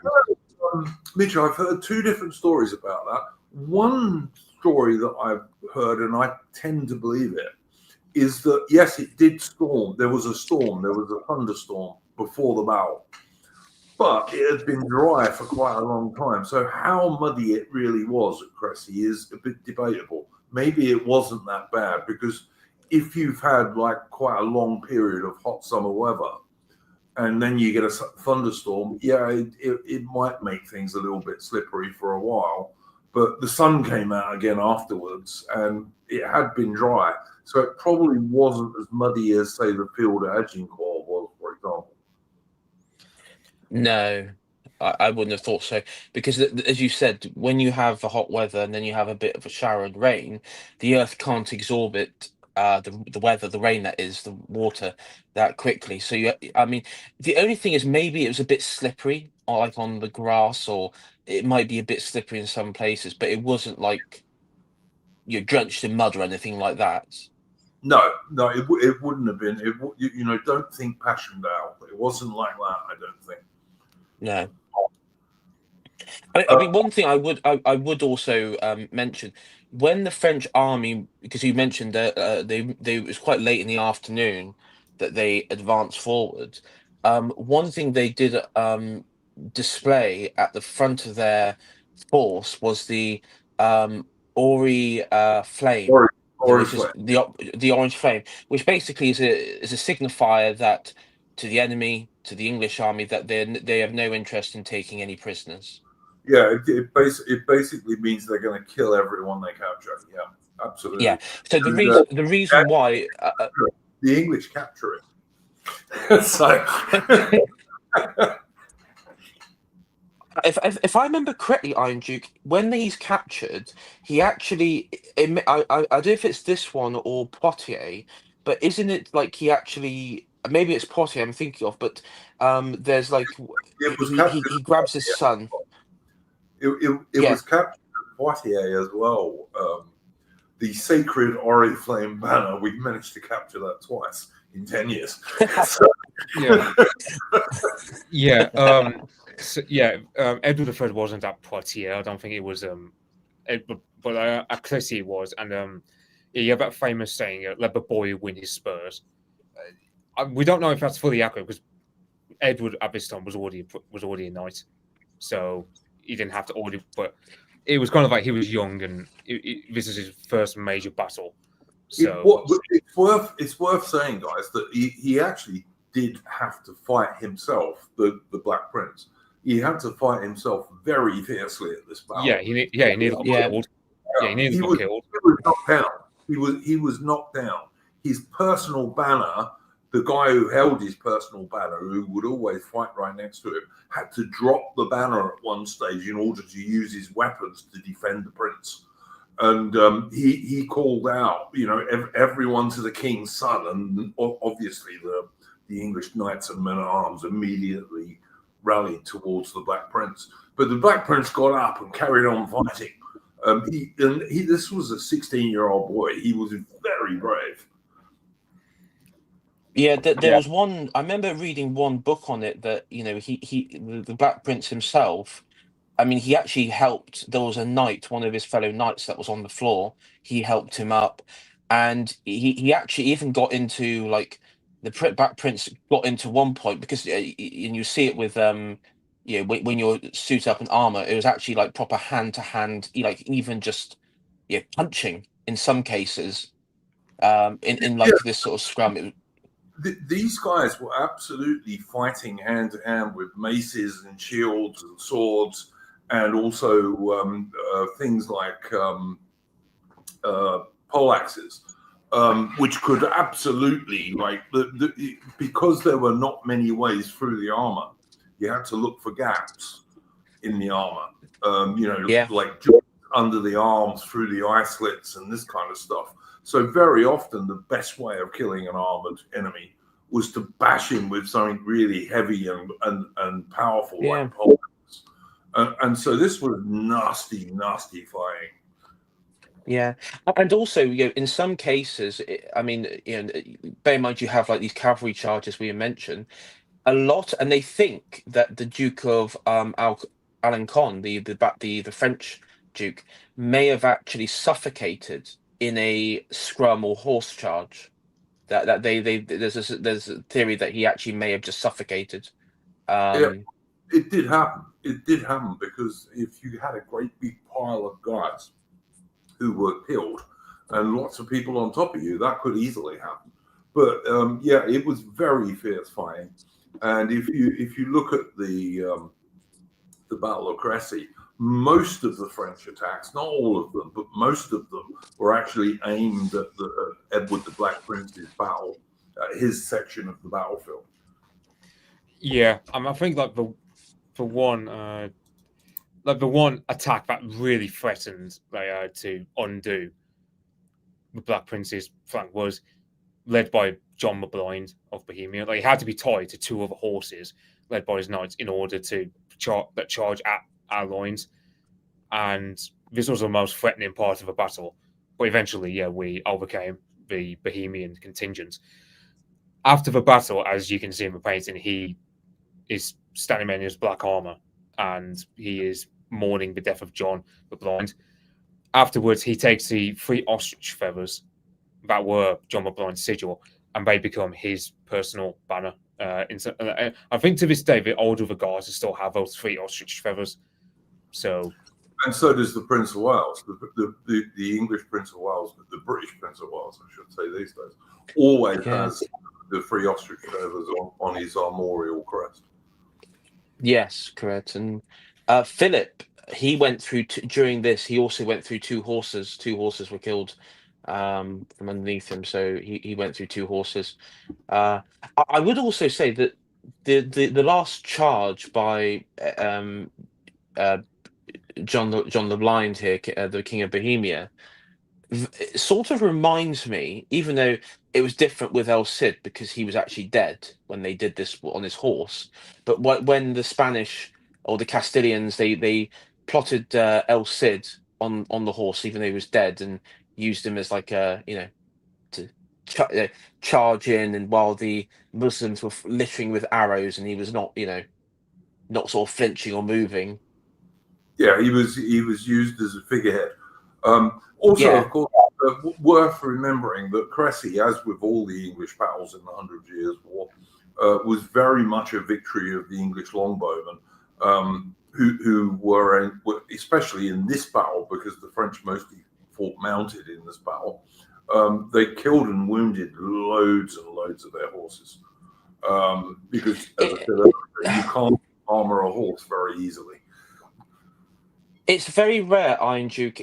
Mitch, I've heard two different stories about that. One story that I've heard, and I tend to believe it, is that yes, it did storm. There was a storm. There was a thunderstorm before the battle, but it had been dry for quite a long time. So how muddy it really was at Cressy is a bit debatable. Maybe it wasn't that bad, because if you've had like quite a long period of hot summer weather and then you get a thunderstorm, yeah, it might make things a little bit slippery for a while. But the sun came out again afterwards, and it had been dry. So it probably wasn't as muddy as, say, the field at Agincourt was, for example. No, I wouldn't have thought so. Because, as you said, when you have the hot weather and then you have a bit of a shower and rain, the Earth can't absorb it, the weather, the rain, that is, the water, that quickly. So, I mean, the only thing is maybe it was a bit slippery, or like on the grass, or it might be a bit slippery in some places, but it wasn't like you're drenched in mud or anything like that. No, it wouldn't have been. Don't think Passchendaele. It wasn't like that, I don't think. No. I mean, one thing I would also mention, when the French army, because you mentioned that it was quite late in the afternoon that they advanced forward. One thing they did display at the front of their force was the Ori flame, Orange flame. the orange flame, which basically is a signifier that to the enemy, to the English army, that they have no interest in taking any prisoners. Yeah, it basically means they're going to kill everyone they capture. Yeah, absolutely. Yeah. So the reason why the English capture it. So. If I remember correctly, Iron Duke, when he's captured, he actually, I don't know if it's this one or Poitiers, but isn't it like he actually, maybe it's Poitiers I'm thinking of, but there's like, he grabs his son. It was captured at Poitiers as well. The sacred Oriflame banner, we managed to capture that twice in 10 years. Edward III wasn't at Poitiers. I don't think it was. But at Cressy it was, and you have that famous saying, "Let the boy win his spurs." We don't know if that's fully accurate, because Edward at this time was already a knight, so he didn't have to order. But it was kind of like he was young, and this is his first major battle. So it's worth saying, guys, that he actually did have to fight himself, the Black Prince. He had to fight himself very fiercely at this battle. He nearly got killed. He nearly got killed. He was knocked down. He was knocked down. his personal banner, the guy who held his personal banner, who would always fight right next to him, had to drop the banner at one stage in order to use his weapons to defend the prince. And he called out, everyone to the king's son, and obviously the English knights and men at arms immediately rallied towards the Black Prince. But the Black Prince got up and carried on fighting. This was a 16-year-old boy. He was very brave. Yeah, there was one. I remember reading one book on it that the Black Prince himself. I mean, he actually helped. There was a knight, one of his fellow knights, that was on the floor. He helped him up, and he actually even got into the Black Prince got into one point because and you see it with when you're suited up in armor, it was actually like proper hand to hand, even just punching in some cases. In this sort of scrum. These guys were absolutely fighting hand to hand with maces and shields and swords, and also things like poleaxes, which could absolutely, because there were not many ways through the armor, you had to look for gaps in the armor, like under the arms, through the eye slits, and this kind of stuff. So very often the best way of killing an armored enemy was to bash him with something really heavy and powerful like poleaxes. And so this was nasty fighting. Yeah, and also, in some cases, I mean, bear in mind you have these cavalry charges we mentioned a lot, and they think that the Duke of Alencon, the French Duke, may have actually suffocated in a scrum or horse charge. That there's a theory that he actually may have just suffocated. It did happen. It did happen because if you had a great big pile of guys who were killed and lots of people on top of you, that could easily happen. But it was very fierce fighting. And if you look at the Battle of Crécy, most of the French attacks, not all of them, but most of them were actually aimed at Edward the Black Prince's battle, his section of the battlefield. Yeah, I think the one attack that really threatened to undo the Black Prince's flank was led by John the Blind of Bohemia. He had to be tied to two other horses led by his knights in order to charge at our lines, and this was the most threatening part of the battle. But eventually, we overcame the Bohemian contingent. After the battle, as you can see in the painting, he is standing in his black armor, and he is mourning the death of John the Blind. Afterwards, he takes the 3 ostrich feathers that were John the Blind's sigil, and they become his personal banner. I think to this day, the older the guards still have those 3 ostrich feathers. And so does the Prince of Wales, the English Prince of Wales, the British Prince of Wales, I should say these days, always has the 3 ostrich feathers on his armorial crest. Yes, correct. And Philip, he went through during this. He also went through 2 horses. 2 horses were killed from underneath him, so he went through 2 horses. I would also say that the last charge by John the Blind here, the King of Bohemia, it sort of reminds me, even though it was different with El Cid because he was actually dead when they did this on his horse. But when the Spanish or the Castilians, they plotted El Cid on the horse, even though he was dead, and used him as to charge in, and while the Muslims were littering with arrows, and he was not sort of flinching or moving. Yeah, he was used as a figurehead. Of course, worth remembering that Crécy, as with all the English battles in the 100 Years' War, was very much a victory of the English longbowmen, who were, especially in this battle, because the French mostly fought mounted in this battle, they killed and wounded loads and loads of their horses. Because, as I said earlier, you can't armor a horse very easily. It's very rare, Iron Duke.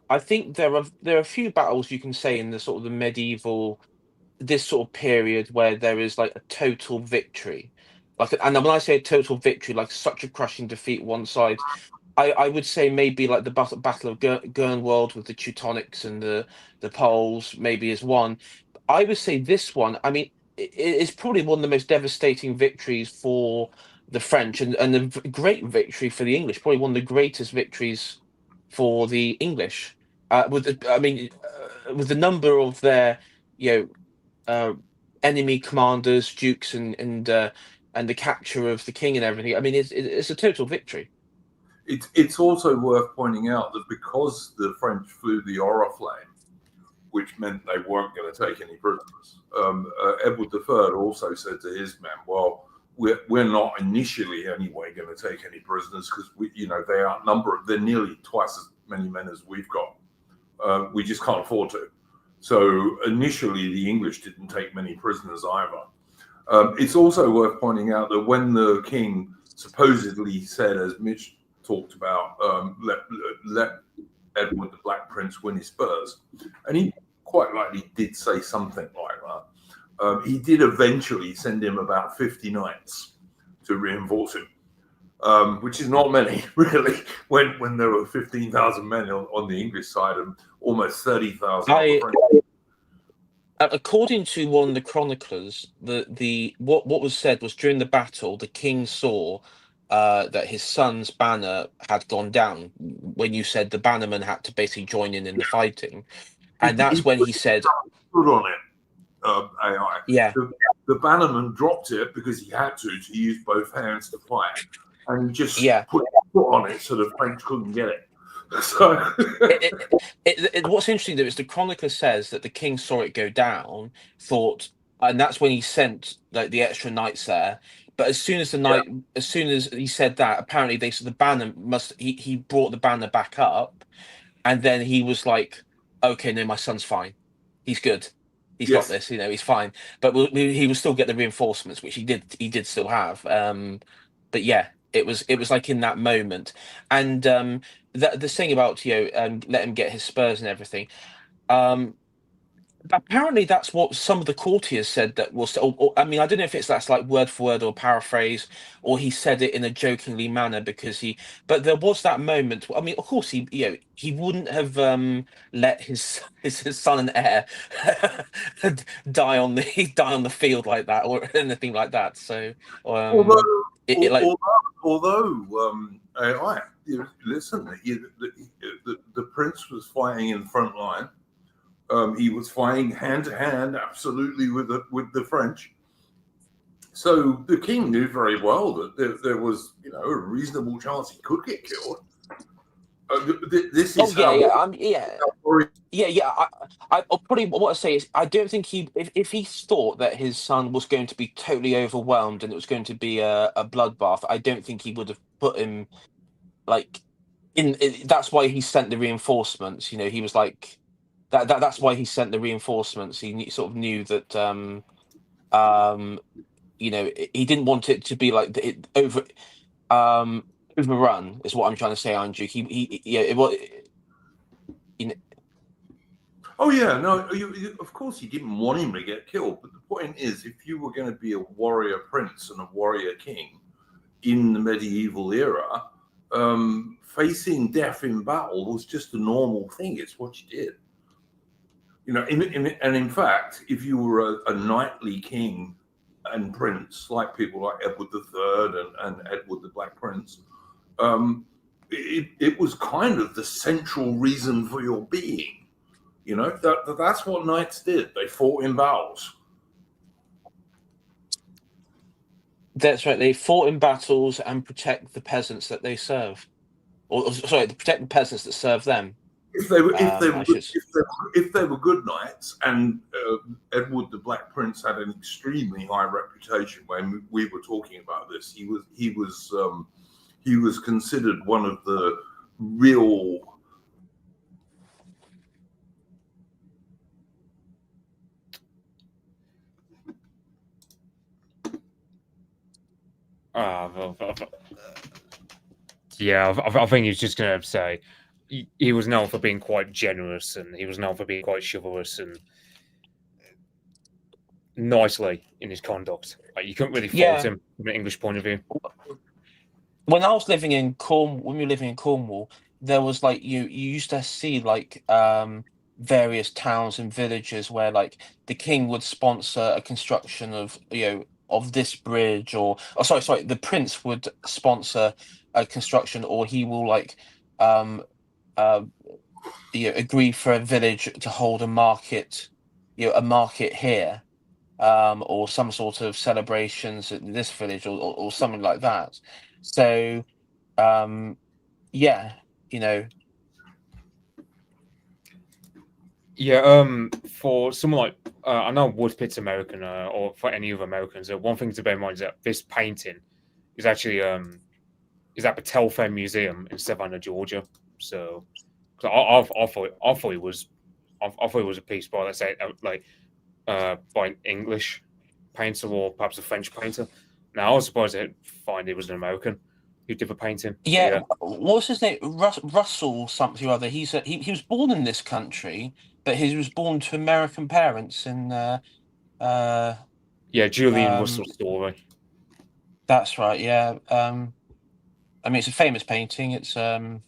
I think there are a few battles you can say in the sort of the medieval this sort of period where there is like a total victory, and when I say a total victory, like such a crushing defeat one side, I would say maybe like the Battle of Gernwald with the Teutonics and the Poles maybe is one. I would say this one, I mean, it's probably one of the most devastating victories for the French, and a great victory for the English, probably one of the greatest victories for the English. With the number of their, you know, enemy commanders, dukes, and the capture of the king and everything. I mean, it's a total victory. It's also worth pointing out that because the French flew the Oriflamme, which meant they weren't going to take any prisoners, Edward III also said to his men, "Well, we're not initially anyway going to take any prisoners because they outnumber. They're nearly twice as many men as we've got. We just can't afford to." So initially, the English didn't take many prisoners either. It's also worth pointing out that when the king supposedly said, as Mitch talked about, let Edward the Black Prince win his spurs, and he quite likely did say something like that. He did eventually send him about 50 knights to reinforce him, which is not many, really, when there were 15,000 men on the English side and almost 30,000 on the French. According to one of the chroniclers, what was said was during the battle, the king saw that his son's banner had gone down when you said the bannerman had to basically join in the fighting, and that's when he said, "Put on it, AI." Yeah, the bannerman dropped it because he had to use both hands to fight, and just put on it so the French couldn't get it. So what's interesting though is the chronicler says that the king saw it go down, thought, and that's when he sent like the extra knights there. But as soon as as soon as he said that, apparently they said the banner he brought the banner back up, and then he was like, "Okay, no, my son's fine. He's good. He's got this. He's fine." But he will still get the reinforcements, which he did. He did still have. But yeah, it was like in that moment, and the thing about let him get his spurs and everything. Apparently, that's what some of the courtiers said. That was, I mean, I don't know if that's like word for word or paraphrase, or he said it in a jokingly manner because But there was that moment. I mean, of course, he wouldn't have let his son and heir die on the field like that or anything like that. So, listen, the prince was fighting in the front line. He was fighting hand to hand, absolutely, with the French. So the king knew very well that there was, a reasonable chance he could get killed. This is I'll probably what I say is I don't think if he thought that his son was going to be totally overwhelmed and it was going to be a bloodbath, I don't think he would have put him like that's why he sent the reinforcements. He was like that's why he sent the reinforcements. He sort of knew that he didn't want it to be like overrun is what I'm trying to say, Andrew. Oh yeah, no, of course he didn't want him to get killed, but the point is, if you were going to be a warrior prince and a warrior king in the medieval era, facing death in battle was just a normal thing. It's what you did. And in fact, if you were a knightly king and prince, like people like Edward III and Edward the Black Prince, it was kind of the central reason for your being. That's what knights did. They fought in battles. That's right. They fought in battles and protect the peasants that they serve, or sorry, protect the peasants that serve them. If they were good knights, and Edward the Black Prince had an extremely high reputation when we were talking about this. He was considered one of the real. Yeah, I think he's just going to say he was known for being quite generous, and he was known for being quite chivalrous, and nicely in his conduct. Like, you couldn't really fault Yeah. him from an English point of view. When I was living in when we were living in Cornwall, there was like you used to see like various towns and villages where like the king would sponsor a construction of of this bridge, or sorry, the prince would sponsor a construction, or he will like um uh agree for a village to hold a market, a market here, or some sort of celebrations at this village, or something like that. So yeah, you know, Yeah, for someone like I know Woodpit's American, or for any other Americans, one thing to bear in mind is that this painting is actually is at the Telfair Museum in Savannah, Georgia. So, I thought it was I thought it was a piece by, let's say, by an English painter or perhaps a French painter. Now I was surprised to find it was an American who did the painting. But yeah. yeah, What's his name? Russell something or other. He was born in this country, but he was born to American parents, and uh, yeah, Julian um, Russell's story. that's right. Yeah. I mean, it's a famous painting. It's uh,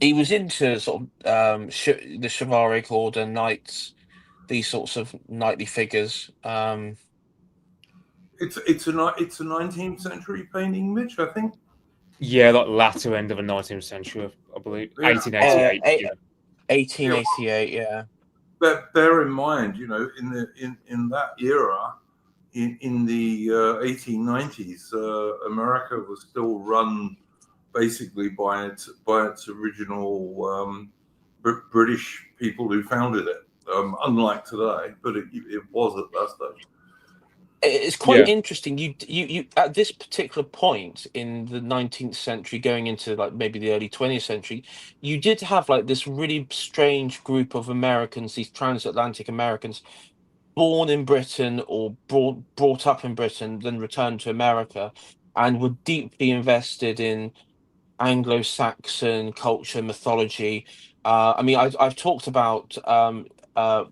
he was into sort of the chivalric order knights, these sorts of knightly figures. It's a 19th century painting, Mitch. I think. Yeah, like latter end of the 19th century, I believe, Yeah. 1888. Yeah. 1888. Yeah. But bear in mind, in that era, in the 1890s, America was still run basically by its original British people who founded it. Unlike today, but it was at that stage. It's quite Yeah. interesting. You at this particular point in the 19th century, going into like maybe the early 20th century, you did have like this really strange group of Americans, these transatlantic Americans, born in Britain or brought up in Britain, then returned to America, and were deeply invested in Anglo-Saxon culture, mythology. I mean, I've talked about uh,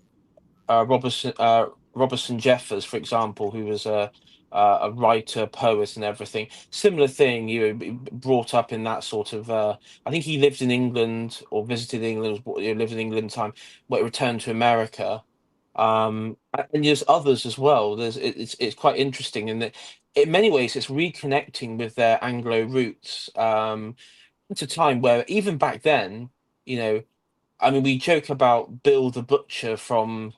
Robertson Jeffers, for example, who was a writer, poet, and everything. Similar thing, brought up in that sort of. I think he lived in England or visited England, lived in England time, but returned to America. And there's others as well. It's quite interesting in that, in many ways, it's reconnecting with their Anglo roots. It's a time where even back then, I mean, we joke about Bill the Butcher from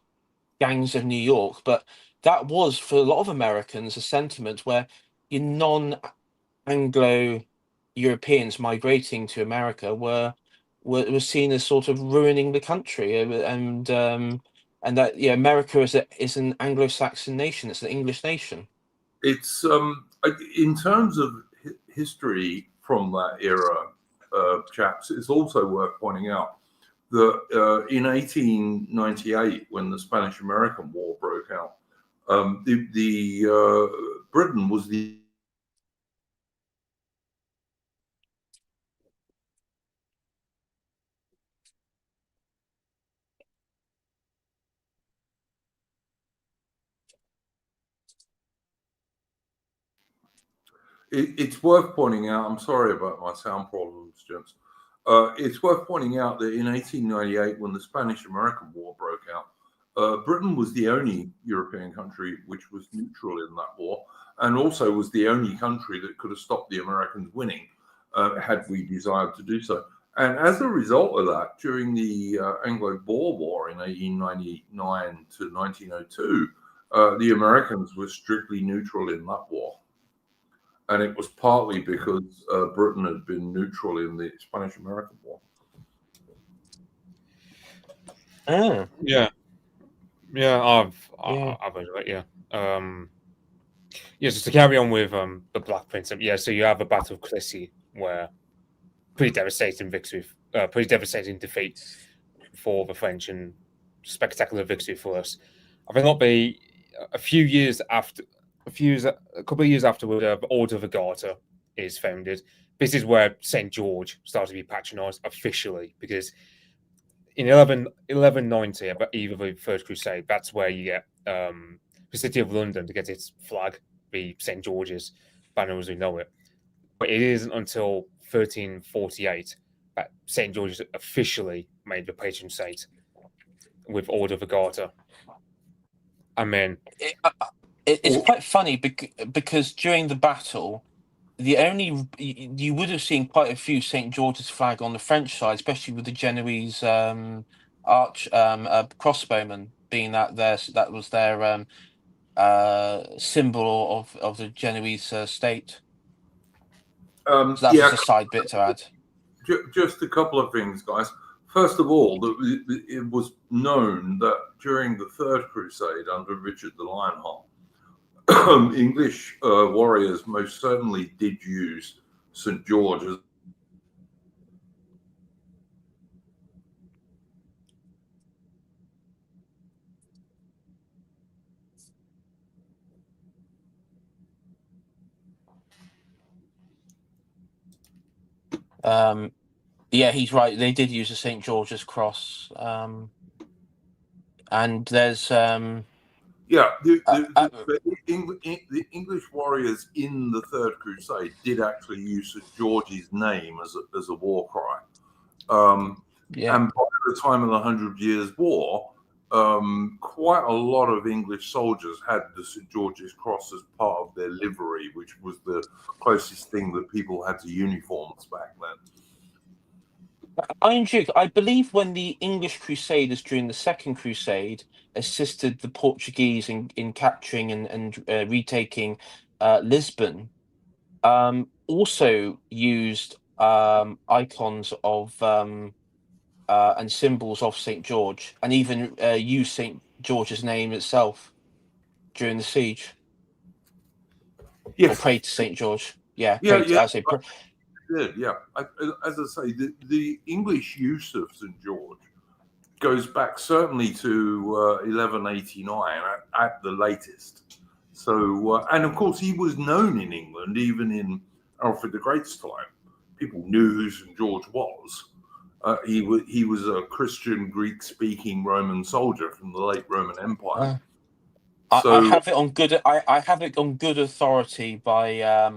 Gangs of New York, but that was for a lot of Americans a sentiment where your non-Anglo Europeans migrating to America were seen as sort of ruining the country, and that America is an Anglo-Saxon nation, it's an English nation. It's in terms of history from that era, chaps. It's also worth pointing out that in 1898, when the Spanish-American War broke out, Britain was the it's worth pointing out, I'm sorry about my sound problems, gents. It's worth pointing out that in 1898, when the Spanish-American War broke out, Britain was the only European country which was neutral in that war, and also was the only country that could have stopped the Americans winning, had we desired to do so. And as a result of that, during the Anglo-Boer War in 1899 to 1902, the Americans were strictly neutral in that war. And it was partly because Britain had been neutral in the Spanish-American War. Ah, Yeah. I've heard of it. Yeah. Yeah. So to carry on with the Black Prince, yeah. So you have a Battle of Crecy, where pretty devastating victory, pretty devastating defeat for the French, and spectacular victory for us. I think not be a few years after, a couple of years afterward, the Order of the Garter is founded. This is where St. George started to be patronised officially, because in 1190, about eve of the Third Crusade, that's where you get the City of London to get its flag, the St. George's banner as we know it. But it isn't until 1348 that St. George's officially made the patron saint with Order of the Garter. I mean, It's quite funny because during the battle, you would have seen quite a few St. George's flag on the French side, especially with the Genoese crossbowmen being that was their symbol of the Genoese state. So that's just a side bit to add. Just a couple of things, guys. First of all, it was known that during the Third Crusade under Richard the Lionheart, English warriors most certainly did use St. George as Yeah, he's right. They did use the St. George's cross, and there's the English warriors in the Third Crusade did actually use St. George's name as a war cry. And by the time of the 100 Years' War, quite a lot of English soldiers had the St. George's Cross as part of their livery, which was the closest thing that people had to uniforms back then. I believe when the English Crusaders during the Second Crusade assisted the Portuguese in capturing and retaking Lisbon, also used icons of and symbols of St. George, and even used St. George's name itself during the siege. Yes. Or prayed to St. George. Yeah. As I say, the English use of St. George goes back certainly to 1189 at the latest. So, and of course, he was known in England, even in Alfred the Great's time. People knew who St. George was. He was a Christian, Greek-speaking Roman soldier from the late Roman Empire. I have it on good. I have it on good authority by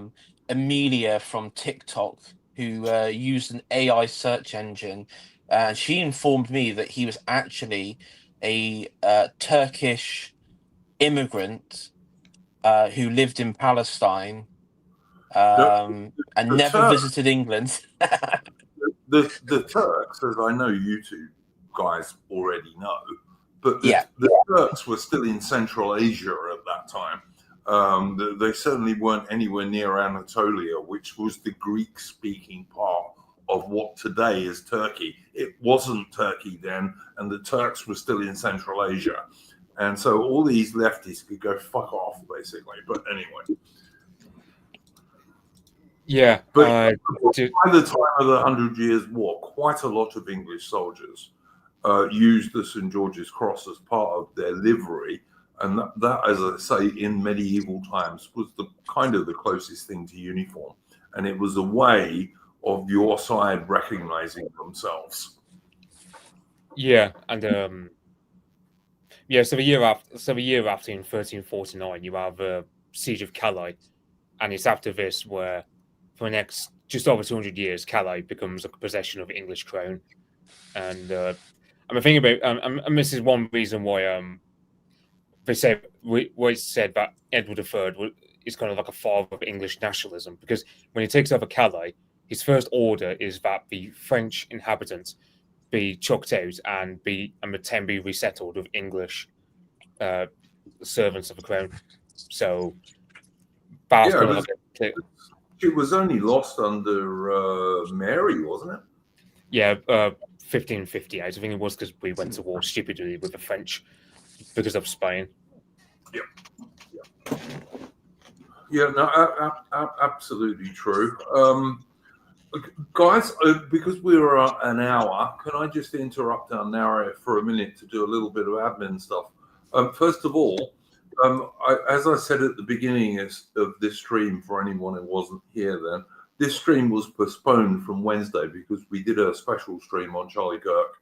Amelia from TikTok, who used an AI search engine, and she informed me that he was actually a Turkish immigrant who lived in Palestine and never visited England. The Turks, as I know you two guys already know, but the Turks were still in Central Asia at that time. They certainly weren't anywhere near Anatolia, which was the Greek-speaking part of what today is Turkey. It wasn't Turkey then, and the Turks were still in Central Asia. And so all these lefties could go fuck off, basically. But anyway. Yeah. But by the time of the 100 Years' War, quite a lot of English soldiers used the St. George's Cross as part of their livery. And that, as I say, in medieval times was the kind of the closest thing to uniform. And it was a way of your side recognizing themselves. Yeah, and so the year after in 1349, you have the Siege of Calais, and it's after this where, for the next just over 200 years, Calais becomes a possession of English crown. And I'm thinking about, and this is one reason why they say it's said that Edward III is kind of like a father of English nationalism, because when he takes over Calais, his first order is that the French inhabitants be chucked out and the town be resettled with English servants of the crown. So that's kind of like it was only lost under Mary, wasn't it? Yeah, 1558. I think it was because we went to war stupidly with the French because of Spain. Yeah, no, absolutely true. Guys, because we're an hour, can I just interrupt our narrative for a minute to do a little bit of admin stuff? First of all, as I said at the beginning of this stream, for anyone who wasn't here then, this stream was postponed from Wednesday because we did a special stream on Charlie Kirk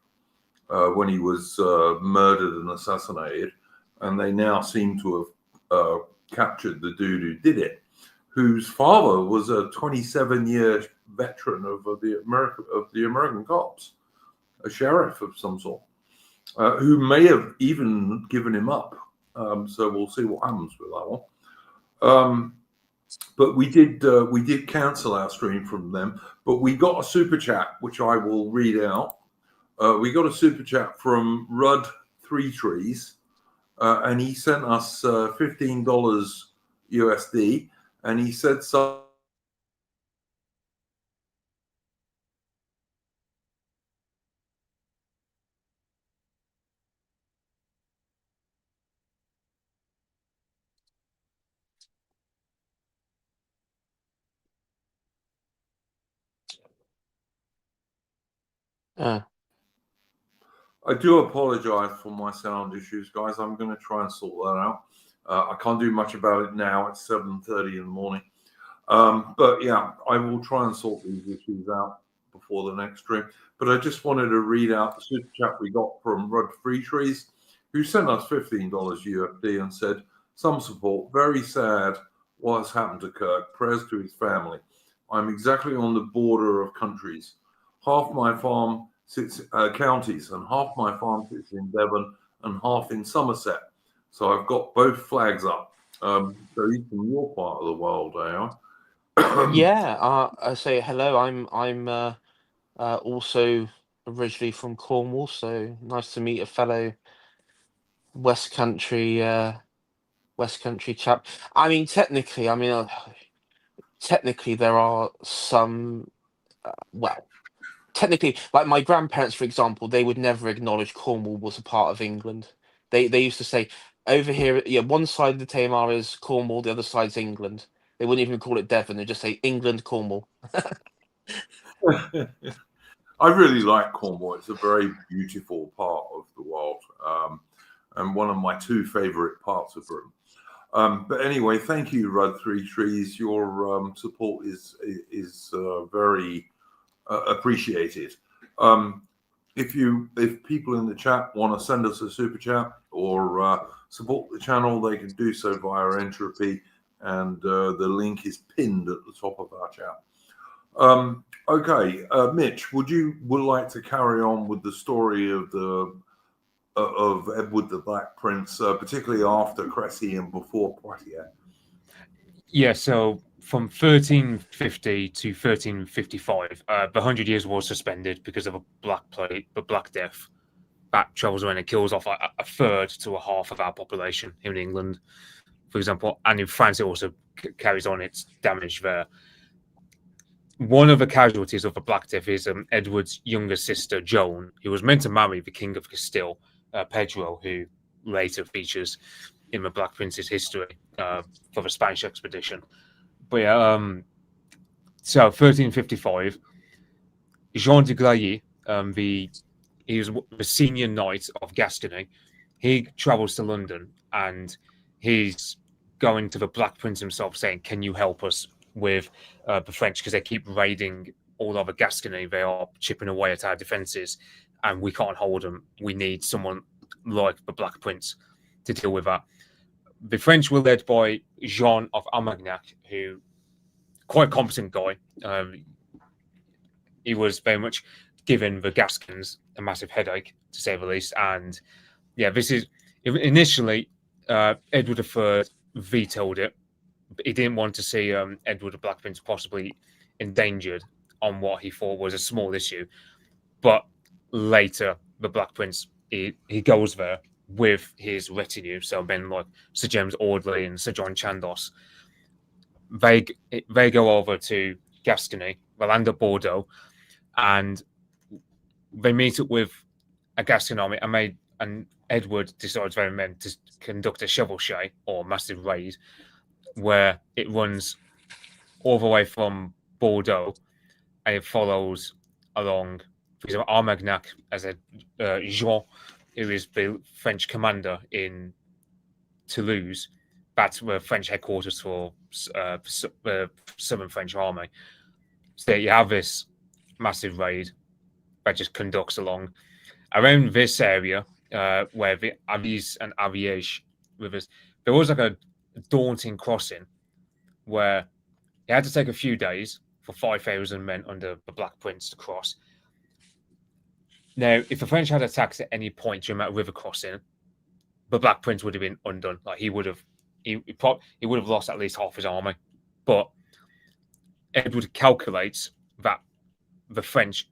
when he was murdered and assassinated, and they now seem to have captured the dude who did it, whose father was a 27-year veteran of the American cops, a sheriff of some sort, who may have even given him up. So we'll see what happens with that one. But we did cancel our stream from them. But we got a super chat, which I will read out. We got a super chat from Rudd Three Trees, and he sent us $15 USD, and he said so. I do apologize for my sound issues, guys. I'm going to try and sort that out. I can't do much about it now. It's 7:30 in the morning. But yeah, I will try and sort these issues out before the next stream. But I just wanted to read out the super chat we got from Rod Freetrees, who sent us $15 USD and said, "Some support. Very sad what has happened to Kirk. Prayers to his family. I'm exactly on the border of countries. Half my farm sits counties, and half my farm sits in Devon and half in Somerset. So I've got both flags up. So he's from your part of the world, Yeah, I say hello. I'm also originally from Cornwall, so nice to meet a fellow West Country chap. I mean, technically, technically there are some. Well, technically, like my grandparents, for example, they would never acknowledge Cornwall was a part of England. They used to say over here, yeah, one side of the Tamar is Cornwall, the other side's England. They wouldn't even call it Devon. They'd just say England, Cornwall. I really like Cornwall. It's a very beautiful part of the world, and one of my two favorite parts of Britain. But anyway, thank you, Rudd Three Trees. Your support is very appreciated. If people in the chat want to send us a super chat or support the channel, they can do so via Entropy, and the link is pinned at the top of our chat. Okay, Mitch, would like to carry on with the story of Edward the Black Prince, particularly after Cressy and before Poitiers? Yeah, so from 1350 to 1355, the 100 Years' War was suspended because of a Black Plague, the Black Death, that travels around and kills off a third to a half of our population in England, for example. And in France, it also carries on its damage there. One of the casualties of the Black Death is Edward's younger sister, Joan, who was meant to marry the King of Castile, Pedro, who later features in the Black Prince's history for the Spanish expedition. But yeah, so 1355, Jean de Grailly, he was the senior knight of Gascony. He travels to London and he's going to the Black Prince himself saying, "Can you help us with the French, because they keep raiding all over Gascony. They are chipping away at our defences, and we can't hold them. We need someone like the Black Prince to deal with that." The French were led by Jean of Armagnac, who quite a competent guy. He was very much giving the Gascons a massive headache, to say the least. And yeah, this is initially Edward III vetoed it. He didn't want to see Edward the Black Prince possibly endangered on what he thought was a small issue. But later, the Black Prince, he goes there with his retinue, so men like Sir James Audley and Sir John Chandos. They go over to Gascony, they land at Bordeaux, and they meet up with a Gascon army, and Edward decides very men to conduct a chevauchée, or massive raid, where it runs all the way from Bordeaux and it follows along, for example, Armagnac as a Jean, who is the French commander in Toulouse. That's the French headquarters for the Southern French Army. So you have this massive raid that just conducts along. around this area, where the Avis and Ariège rivers, there was like a daunting crossing where it had to take a few days for 5,000 men under the Black Prince to cross. Now, if the French had attacked at any point during that river crossing, the Black Prince would have been undone. Like he would have lost at least half his army. But Edward calculates that the French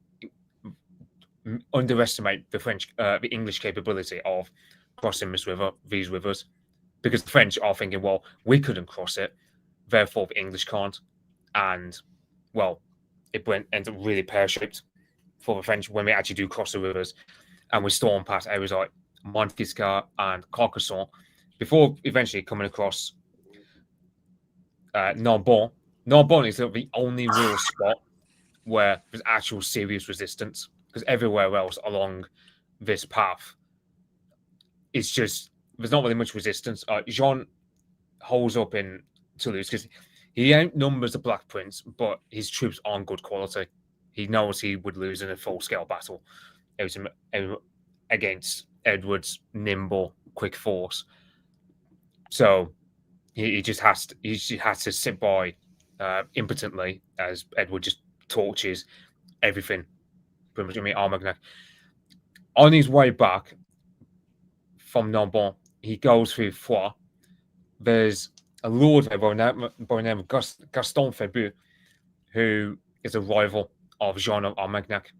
underestimate the English capability of crossing these rivers, because the French are thinking, well, we couldn't cross it, therefore the English can't, and well, it ends up really pear-shaped for the French when we actually do cross the rivers, and we storm past areas like Montgiscard and Carcassonne before eventually coming across Narbonne. Narbonne is the only real spot where there's actual serious resistance, because everywhere else along this path, it's just there's not really much resistance. Jean holds up in Toulouse because he outnumbers the Black Prince, but his troops aren't good quality. He knows he would lose in a full-scale battle against Edward's nimble, quick force. So he just has to sit by impotently as Edward just torches everything. Pretty much, I mean, Armagnac. On his way back from Narbonne, he goes through Foix. There's a lord there by the name of Gaston Febu, who is a rival of Jean of Armagnac,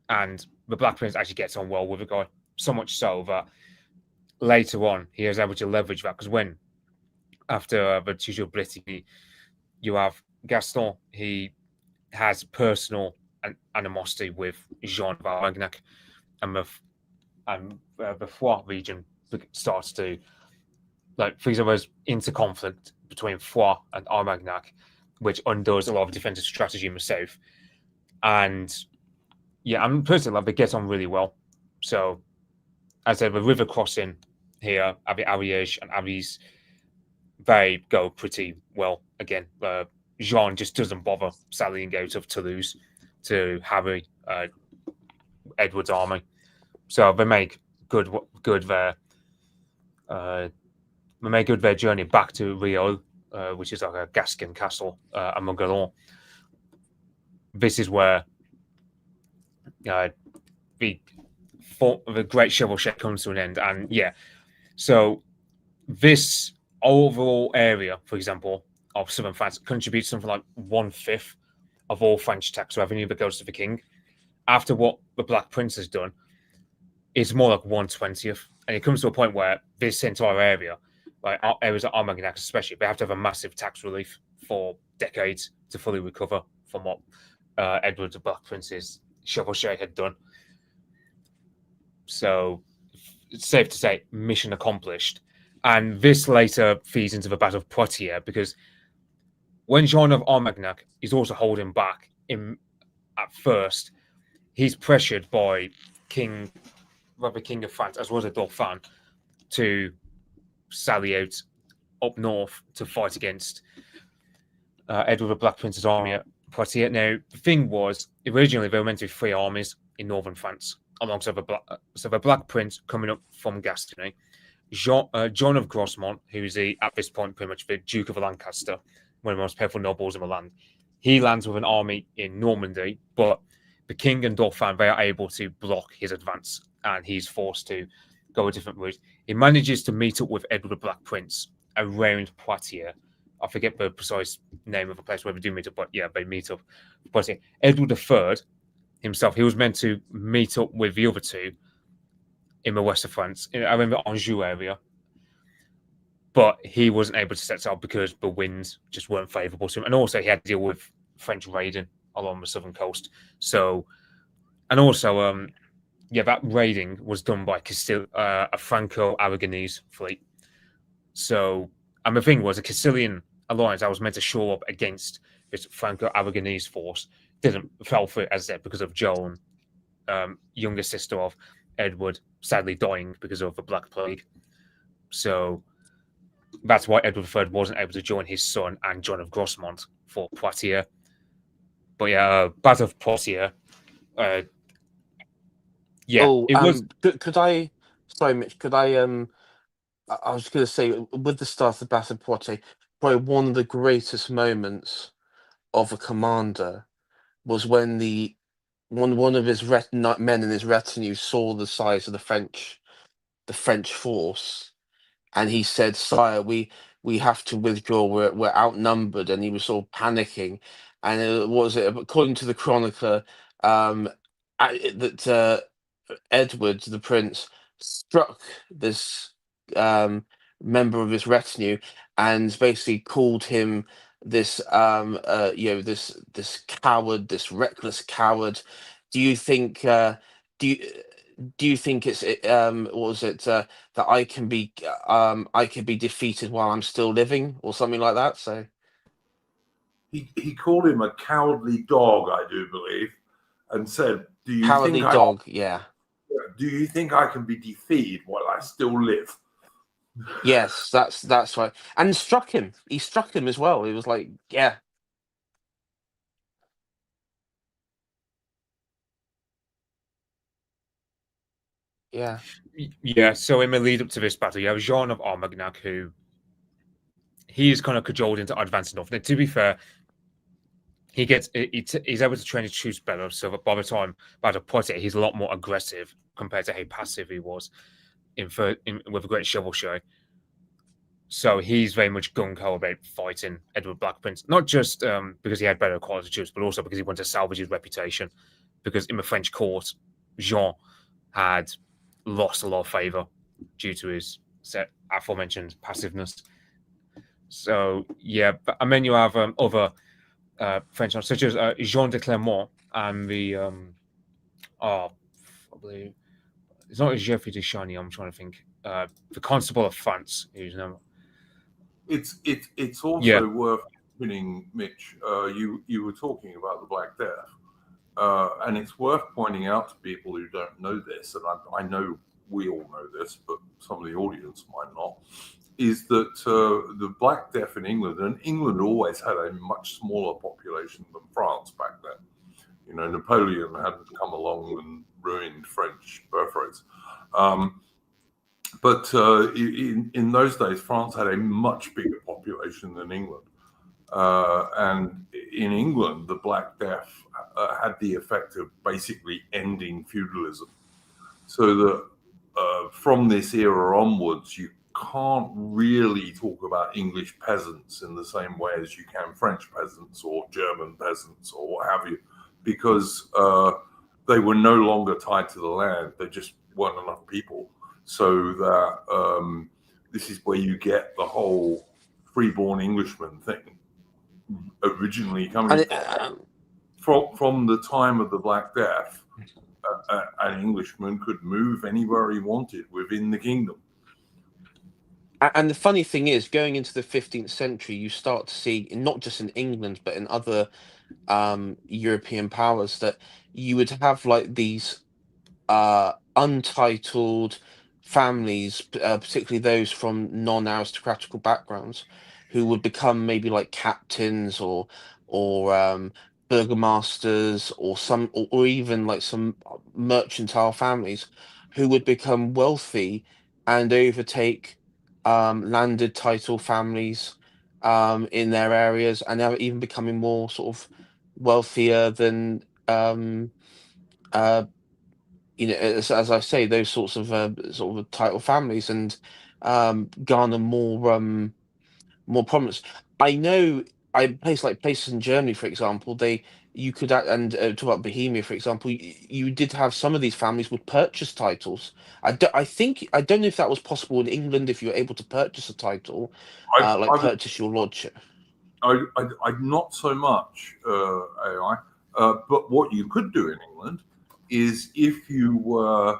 and the Black Prince actually gets on well with the guy, so much so that later on he is able to leverage that, because when after the Toujours Brittany, you have Gaston, he has personal animosity with Jean of Armagnac, and the Foix region starts to, like, for example, there's inter-conflict between Foix and Armagnac, which undoes a lot of defensive strategy in the south. And yeah, I'm personally like they get on really well. So, as I said, the river crossing here, Ariège and Avis, they go pretty well. Again, Jean just doesn't bother sallying out of Toulouse to harry Edward's army. So they make good their journey back to Rieux, which is like a Gascon castle, and Montgalon. This is where the Great Chevauchée comes to an end. And yeah, so this overall area, for example, of southern France contributes something like 1/5 of all French tax revenue that goes to the king. After what the Black Prince has done, it's more like 1/20th. And it comes to a point where this entire area, like areas like Armagnac especially, they have to have a massive tax relief for decades to fully recover from what Edward the Black Prince's Chevauchée had done. So it's safe to say mission accomplished. And this later feeds into the Battle of Poitiers, because when Jean of Armagnac is also holding back at first, he's pressured by King of France, as well as the Dauphin, to sally out up north to fight against Edward the Black Prince's army at Poitiers. Now, the thing was, originally there were meant to be 3 armies in northern France, alongside the Black Prince coming up from Gascony, John of Grosmont, who's at this point pretty much the Duke of Lancaster, one of the most powerful nobles in the land. He lands with an army in Normandy, but the king and Dauphin, they are able to block his advance, and he's forced to go a different route. He manages to meet up with Edward the Black Prince around Poitiers. I forget the precise name of the place where they do meet up, but yeah, they meet up. Poitiers. Edward III himself, he was meant to meet up with the other two in the west of France, around the Anjou area, but he wasn't able to set out because the winds just weren't favourable to him, and also he had to deal with French raiding along the southern coast. So, and also, that raiding was done by a Franco-Aragonese fleet. So, and the thing was, a Castilian alliance that was meant to shore up against this Franco-Aragonese force fell through, as I said, because of Joan, younger sister of Edward, sadly dying because of the Black Plague. So that's why Edward III wasn't able to join his son and John of Grosmont for Poitiers. But yeah, Battle of Poitiers, Yeah, Oh, it was. could I? Sorry, Mitch. Could I? I was going to say with the start of Passaporte, probably one of the greatest moments of a commander was when one of his men in his retinue saw the size of the French force, and he said, "Sire, we have to withdraw. We're outnumbered," and he was sort of panicking. And it was according to the chronicler, um, that Edward the Prince struck this um, member of his retinue and basically called him this coward, this reckless coward. Do you think? Do you? Do you think what was it that I can be defeated while I'm still living or something like that? So He called him a cowardly dog, I do believe, and said, cowardly dog, yeah. do you think I can be defeated while I still live?" Yes, that's right. And struck him. He struck him as well. It was like, yeah, yeah. Yeah, so in the lead up to this battle, you have Jean of Armagnac, who he is kind of cajoled into advancing off. Now, to be fair, he's able to train his troops better, so that by the time Battle Poitiers, he's a lot more aggressive compared to how passive he was with a great chivalry. So he's very much gung ho about fighting Edward Black Prince, not just because he had better quality troops, but also because he wanted to salvage his reputation. Because in the French court, Jean had lost a lot of favor due to his aforementioned passiveness. So yeah, and then you have other French ones, such as Jean de Clermont and I believe it's not Geoffrey de Charny. I'm trying to think. The Constable of France, whose name. It's also Yeah. worth mentioning, Mitch. You were talking about the Black Death, and it's worth pointing out to people who don't know this, and I know we all know this, but some of the audience might not, is that the Black Death in England, and England always had a much smaller population than France back then. You know, Napoleon hadn't come along and ruined French birth rates. But in those days, France had a much bigger population than England. And in England, the Black Death had the effect of basically ending feudalism. So that from this era onwards, you can't really talk about English peasants in the same way as you can French peasants or German peasants or what have you, because they were no longer tied to the land. There just weren't enough people. So that this is where you get the whole freeborn Englishman thing originally coming from the time of the Black Death. An Englishman could move anywhere he wanted within the kingdom. And the funny thing is, going into the 15th century, you start to see, not just in England, but in other European powers, that you would have like these untitled families, particularly those from non-aristocratical backgrounds, who would become maybe like captains or burgomasters or even like some mercantile families who would become wealthy and overtake landed title families in their areas, and now even becoming more sort of wealthier than as I say, those sorts of sort of title families, and garner more prominence. I know places in Germany, for example, you could talk about Bohemia, for example. You did have some of these families would purchase titles. I don't know if that was possible in England, if you were able to purchase a title, purchase your lordship. I not so much AI, but what you could do in England is if you were,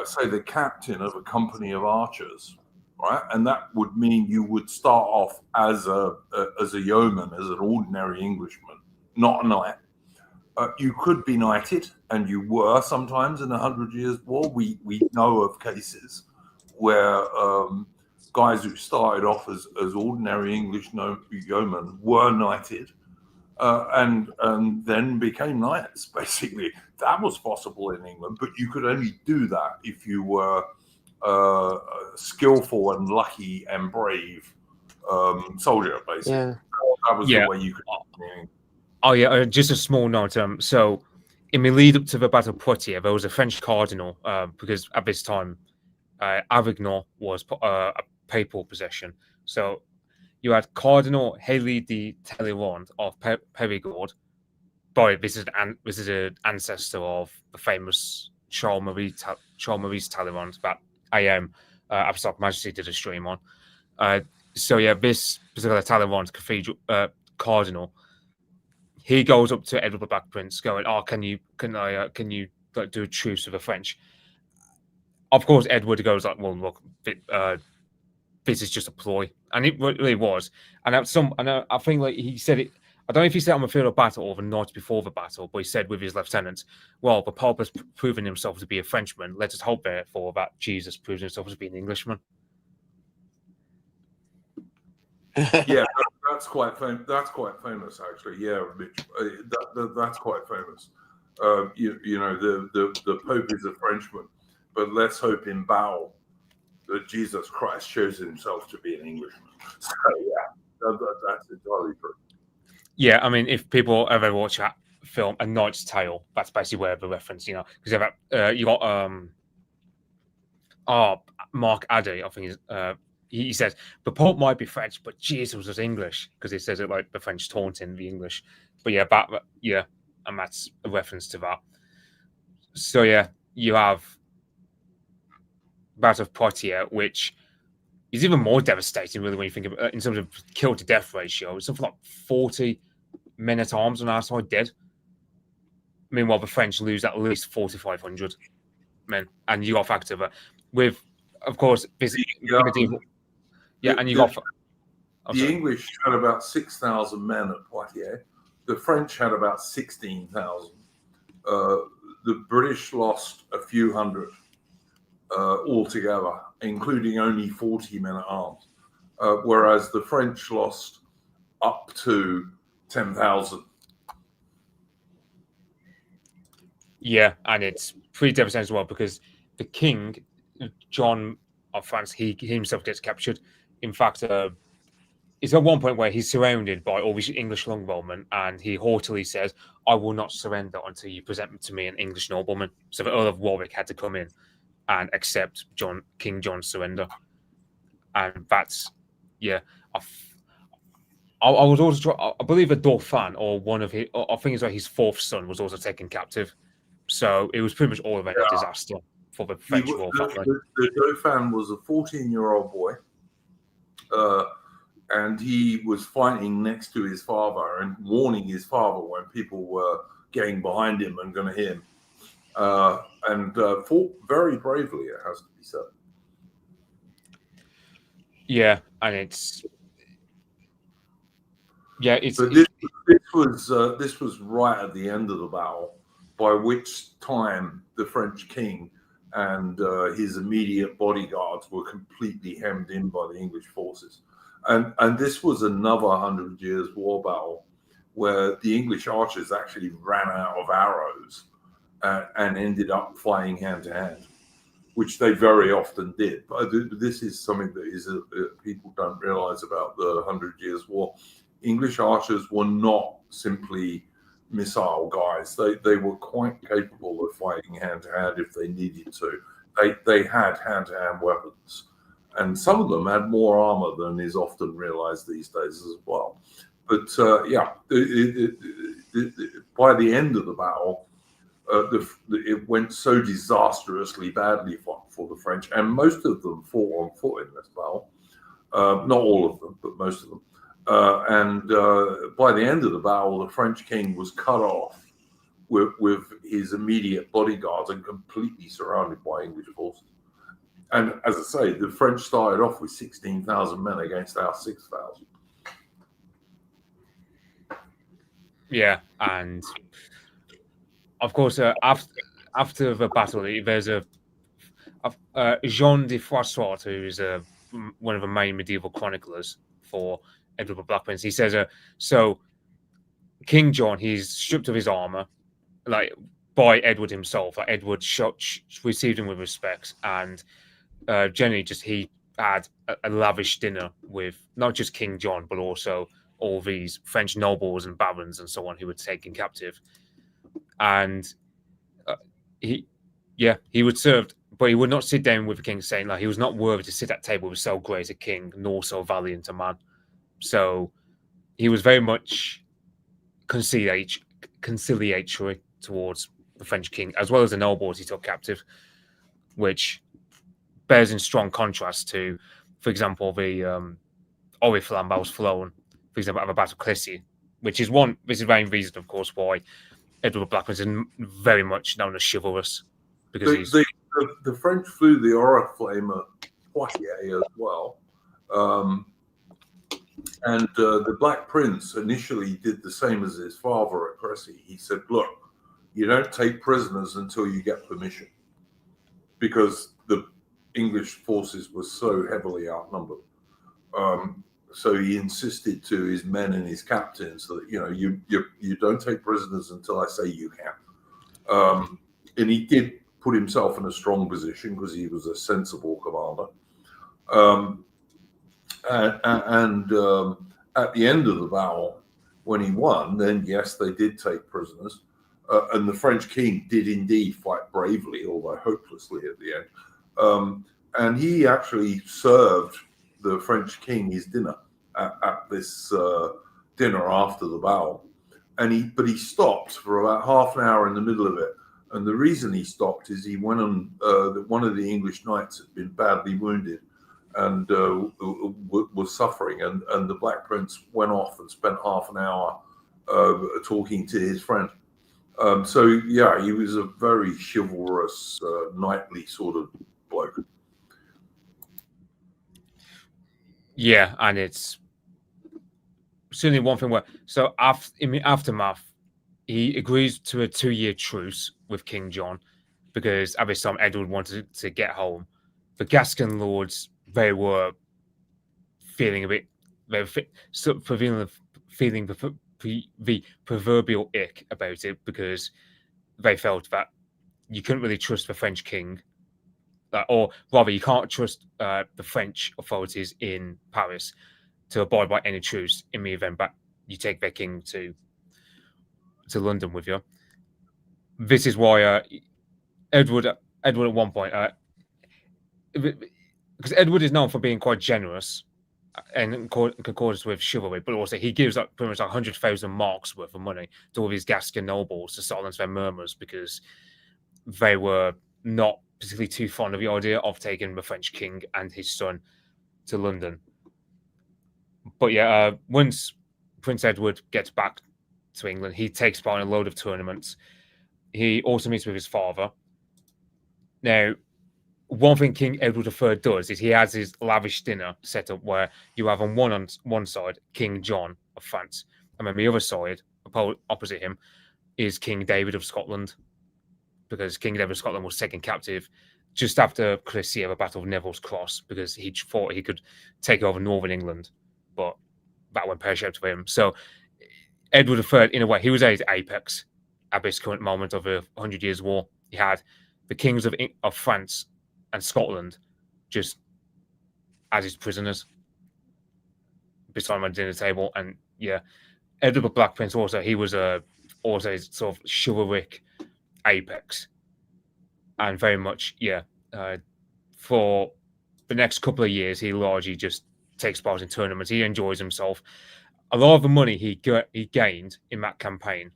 say, the captain of a company of archers, right, and that would mean you would start off as a yeoman, as an ordinary Englishman, not a knight. You could be knighted, and you were sometimes in the 100 Years' War. We know of cases where guys who started off as ordinary English yeomen were knighted. and then became knights. Basically, that was possible in England, but you could only do that if you were skillful and lucky and brave soldier. Basically, Yeah. that was Yeah. the way you could. Oh yeah, just a small note. So in the lead up to the Battle of Poitiers, there was a French cardinal, because at this time, Avignon was a papal possession. So you had Cardinal Henri de Talleyrand of Perigord. Boy, this is an ancestor of the famous Charles Maurice Talleyrand that Apostolic Majesty did a stream on. So yeah, this particular Talleyrand cathedral cardinal, he goes up to Edward the Black Prince, going, "Oh, can you like, do a truce with the French?" Of course, Edward goes like, "Well, look, this is just a ploy," and it really was. And I think like he said it. I don't know if he said on the field of battle or the night before the battle, but he said with his lieutenants, "Well, the Pope has proven himself to be a Frenchman. Let us hope, therefore, that Jesus proves himself to be an Englishman." Yeah, that's quite famous, actually. Yeah, Mitch, that's quite famous. You know, the Pope is a Frenchman, but let's hope in battle that Jesus Christ shows himself to be an Englishman. So yeah, that's entirely true. Yeah, I mean, if people ever watch that film, A Knight's Tale, that's basically where the reference, because you got Mark Addy, I think he says the Pope might be French, but Jesus was English, because he says it like the French taunting the English. But yeah, and that's a reference to that. So yeah, you have Battle of Poitiers, which is even more devastating, really, when you think of it in terms of kill to death ratio. It's something like 40 men at arms on our side dead. Meanwhile, the French lose at least 4,500 men, and you got factor that with, of course, this medieval. Yeah, and you got the English had about 6,000 men at Poitiers. The French had about 16,000. The British lost a few hundred altogether, including only 40 men at arms, whereas the French lost up to 10,000. Yeah, and it's pretty devastating as well, because the king, John of France, he himself gets captured. In fact, it's at one point where he's surrounded by all these English longbowmen, and he haughtily says, "I will not surrender until you present to me an English nobleman." So the Earl of Warwick had to come in and accept King John's surrender. And that's, yeah. I was also, I believe, a Dauphin, or one of his, I think it's like his fourth son, was also taken captive. So it was pretty much all of a disaster for the French royal family. The Dauphin was a 14-year-old boy, and he was fighting next to his father and warning his father when people were getting behind him and going to hit him, and fought very bravely, it has to be said. Yeah, and it's. Yeah, it's. But this was right at the end of the battle, by which time the French king and his immediate bodyguards were completely hemmed in by the English forces, and this was another 100 Years' War battle where the English archers actually ran out of arrows and ended up fighting hand to hand, which they very often did. But this is something that people don't realize about the 100 Years' War. English archers were not simply missile guys. They were quite capable of fighting hand to hand if they needed to. They had hand to hand weapons, and some of them had more armor than is often realized these days as well. But by the end of the battle, it went so disastrously badly for the French, and most of them fought on foot in this battle. Not all of them, but most of them. And by the end of the battle, the French king was cut off with his immediate bodyguards and completely surrounded by English forces. And as I say, the French started off with 16,000 men against our 6,000. Yeah, and of course, after the battle, there's a Jean de Froissart, who is one of the main medieval chroniclers for Edward the Black Prince. He says, so King John, he's stripped of his armor, like by Edward himself. Like Edward received him with respect, and generally just he had a lavish dinner with not just King John, but also all these French nobles and barons and so on who were taken captive. And he would serve, but he would not sit down with the king, saying like he was not worthy to sit at table with so great a king, nor so valiant a man. So he was very much conciliatory towards the French king, as well as the nobles he took captive, which bears in strong contrast to, for example, the oriflamme that was flown, for example, at the Battle of Crécy, which is this is the main reason, of course, why Edward the Black Prince is very much known as chivalrous, because the French flew the oriflamme at Poitiers as well. And the Black Prince initially did the same as his father at Crécy. He said, look, you don't take prisoners until you get permission, because the English forces were so heavily outnumbered. So he insisted to his men and his captains that, you don't take prisoners until I say you can. And he did put himself in a strong position because he was a sensible commander. And at the end of the battle, when he won, then yes, they did take prisoners. And the French king did indeed fight bravely, although hopelessly at the end. And he actually served the French king his dinner at this dinner after the battle. But he stopped for about half an hour in the middle of it. And the reason he stopped is he went on, one of the English knights had been badly wounded and was suffering. And the Black Prince went off and spent half an hour talking to his friend. So, yeah, he was a very chivalrous, knightly sort of bloke. Yeah, and it's certainly one thing where, so in the aftermath, he agrees to a 2-year truce with King John because at this time Edward wanted to get home. The Gascon lords, they were feeling a bit, feeling the proverbial ick about it, because they felt that you couldn't really trust the French king, or rather, you can't trust the French authorities in Paris to abide by any truce in the event that you take their king to London with you. This is why Edward at one point, because Edward is known for being quite generous and in concordance with chivalry, but also he gives up pretty much 100,000 marks worth of money to all these Gascon nobles to silence their murmurs, because they were not particularly too fond of the idea of taking the French king and his son to London. But yeah, once Prince Edward gets back to England, he takes part in a load of tournaments. He also meets with his father. Now, one thing King Edward III does is he has his lavish dinner set up where you have on one side King John of France, and on the other side, opposite him, is King David of Scotland, because King David of Scotland was taken captive just after Crécy at the Battle of Neville's Cross, because he thought he could take over northern England, but that went pear-shaped for him. So Edward III, in a way, he was at his apex at this current moment of the 100 Years' War. He had the kings of France and Scotland just as his prisoners beside him at the dinner table. And yeah, Edward the Black Prince also, he was also his sort of chivalric apex. And very much, for the next couple of years, he largely just takes part in tournaments. He enjoys himself. A lot of the money he gained in that campaign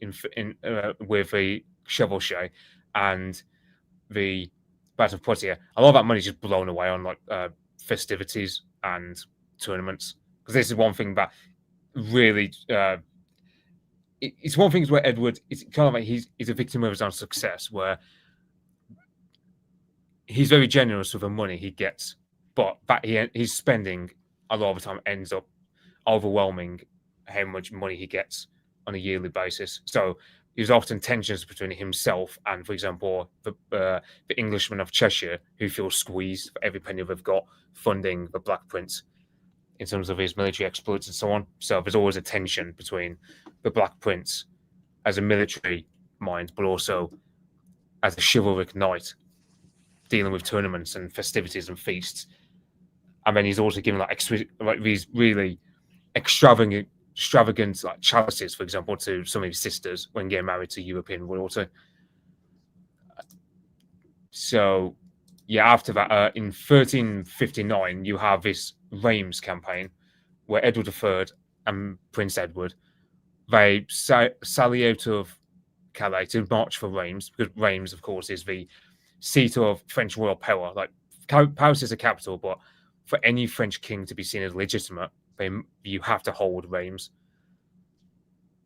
with the Chevauchée and the Battle of Poitiers, a lot of that money is just blown away on festivities and tournaments. Because this is one thing that really, it's one thing where Edward, it's kind of like he's a victim of his own success, where he's very generous with the money he gets, but that he's spending a lot of the time ends up overwhelming how much money he gets on a yearly basis. So there's often tensions between himself and, for example, the Englishmen of Cheshire, who feel squeezed for every penny they've got funding the Black Prince. in terms of his military exploits and so on. So there's always a tension between the Black Prince as a military mind, but also as a chivalric knight dealing with tournaments and festivities and feasts. And then he's also given like these really extravagant like chalices, for example, to some of his sisters when getting married to European royalty. So, yeah, after that, in 1359, you have this Reims campaign where Edward III and Prince Edward they sally out of Calais to march for Reims, because Reims, of course, is the seat of French royal power. Like Paris is a capital, but for any French king to be seen as legitimate, you have to hold Reims.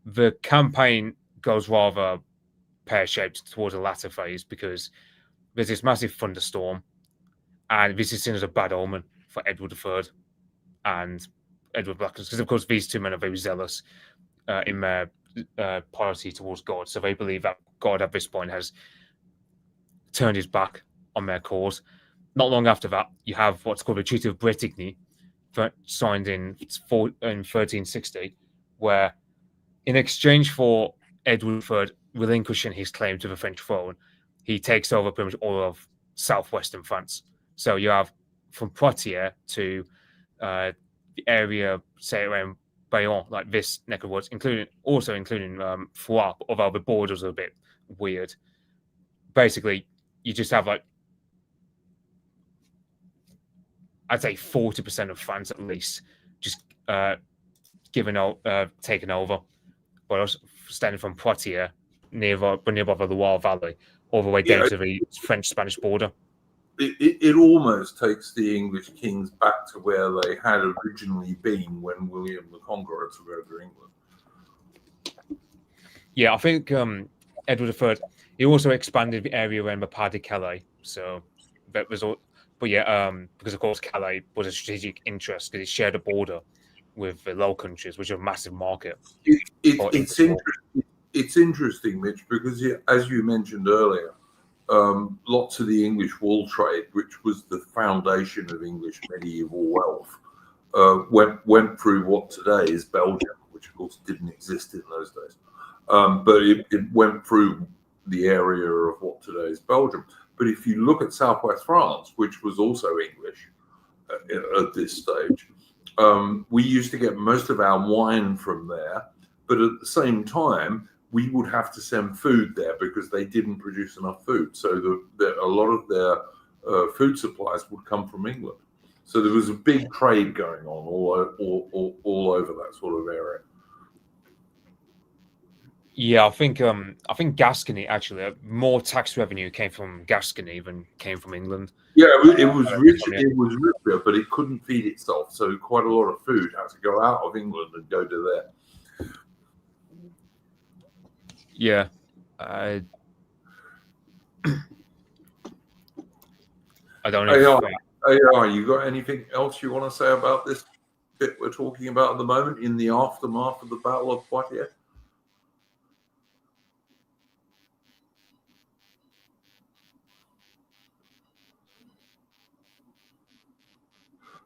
The campaign goes rather pear-shaped towards the latter phase because there's this massive thunderstorm, and this is seen as a bad omen for Edward III and Edward Black, because of course these two men are very zealous in their piety towards God, so they believe that God at this point has turned his back on their cause. Not long after that, you have what's called the Treaty of Bretigny, signed in 1360, where in exchange for Edward III relinquishing his claim to the French throne, he takes over pretty much all of southwestern France. So you have from Poitiers to the area, say around Bayonne, like this neck of woods, including Foix, although the borders are a bit weird. Basically, you just have like, I'd say 40% of France at least just taken over. But also standing from Poitiers, nearby the Loire Valley, all the way down to the French-Spanish border. It almost takes the English kings back to where they had originally been when William the Conqueror took over England. Yeah, I think Edward III, he also expanded the area around the Pas de Calais. So that was all. But yeah, because of course Calais was a strategic interest because it shared a border with the Low Countries, which are a massive market. It's interesting, Mitch, because as you mentioned earlier, lots of the English wool trade, which was the foundation of English medieval wealth, went through what today is Belgium, which of course didn't exist in those days. But it went through the area of what today is Belgium. But if you look at southwest France, which was also English at this stage, we used to get most of our wine from there. But at the same time, we would have to send food there because they didn't produce enough food. So a lot of their food supplies would come from England. So there was a big trade going on all over that sort of area. Yeah, I think Gascony actually more tax revenue came from Gascony than came from England. Yeah, it was rich. It was richer, but it couldn't feed itself. So quite a lot of food had to go out of England and go to there. Yeah. I don't know. AI, you got anything else you want to say about this bit we're talking about at the moment in the aftermath of the Battle of Poitiers?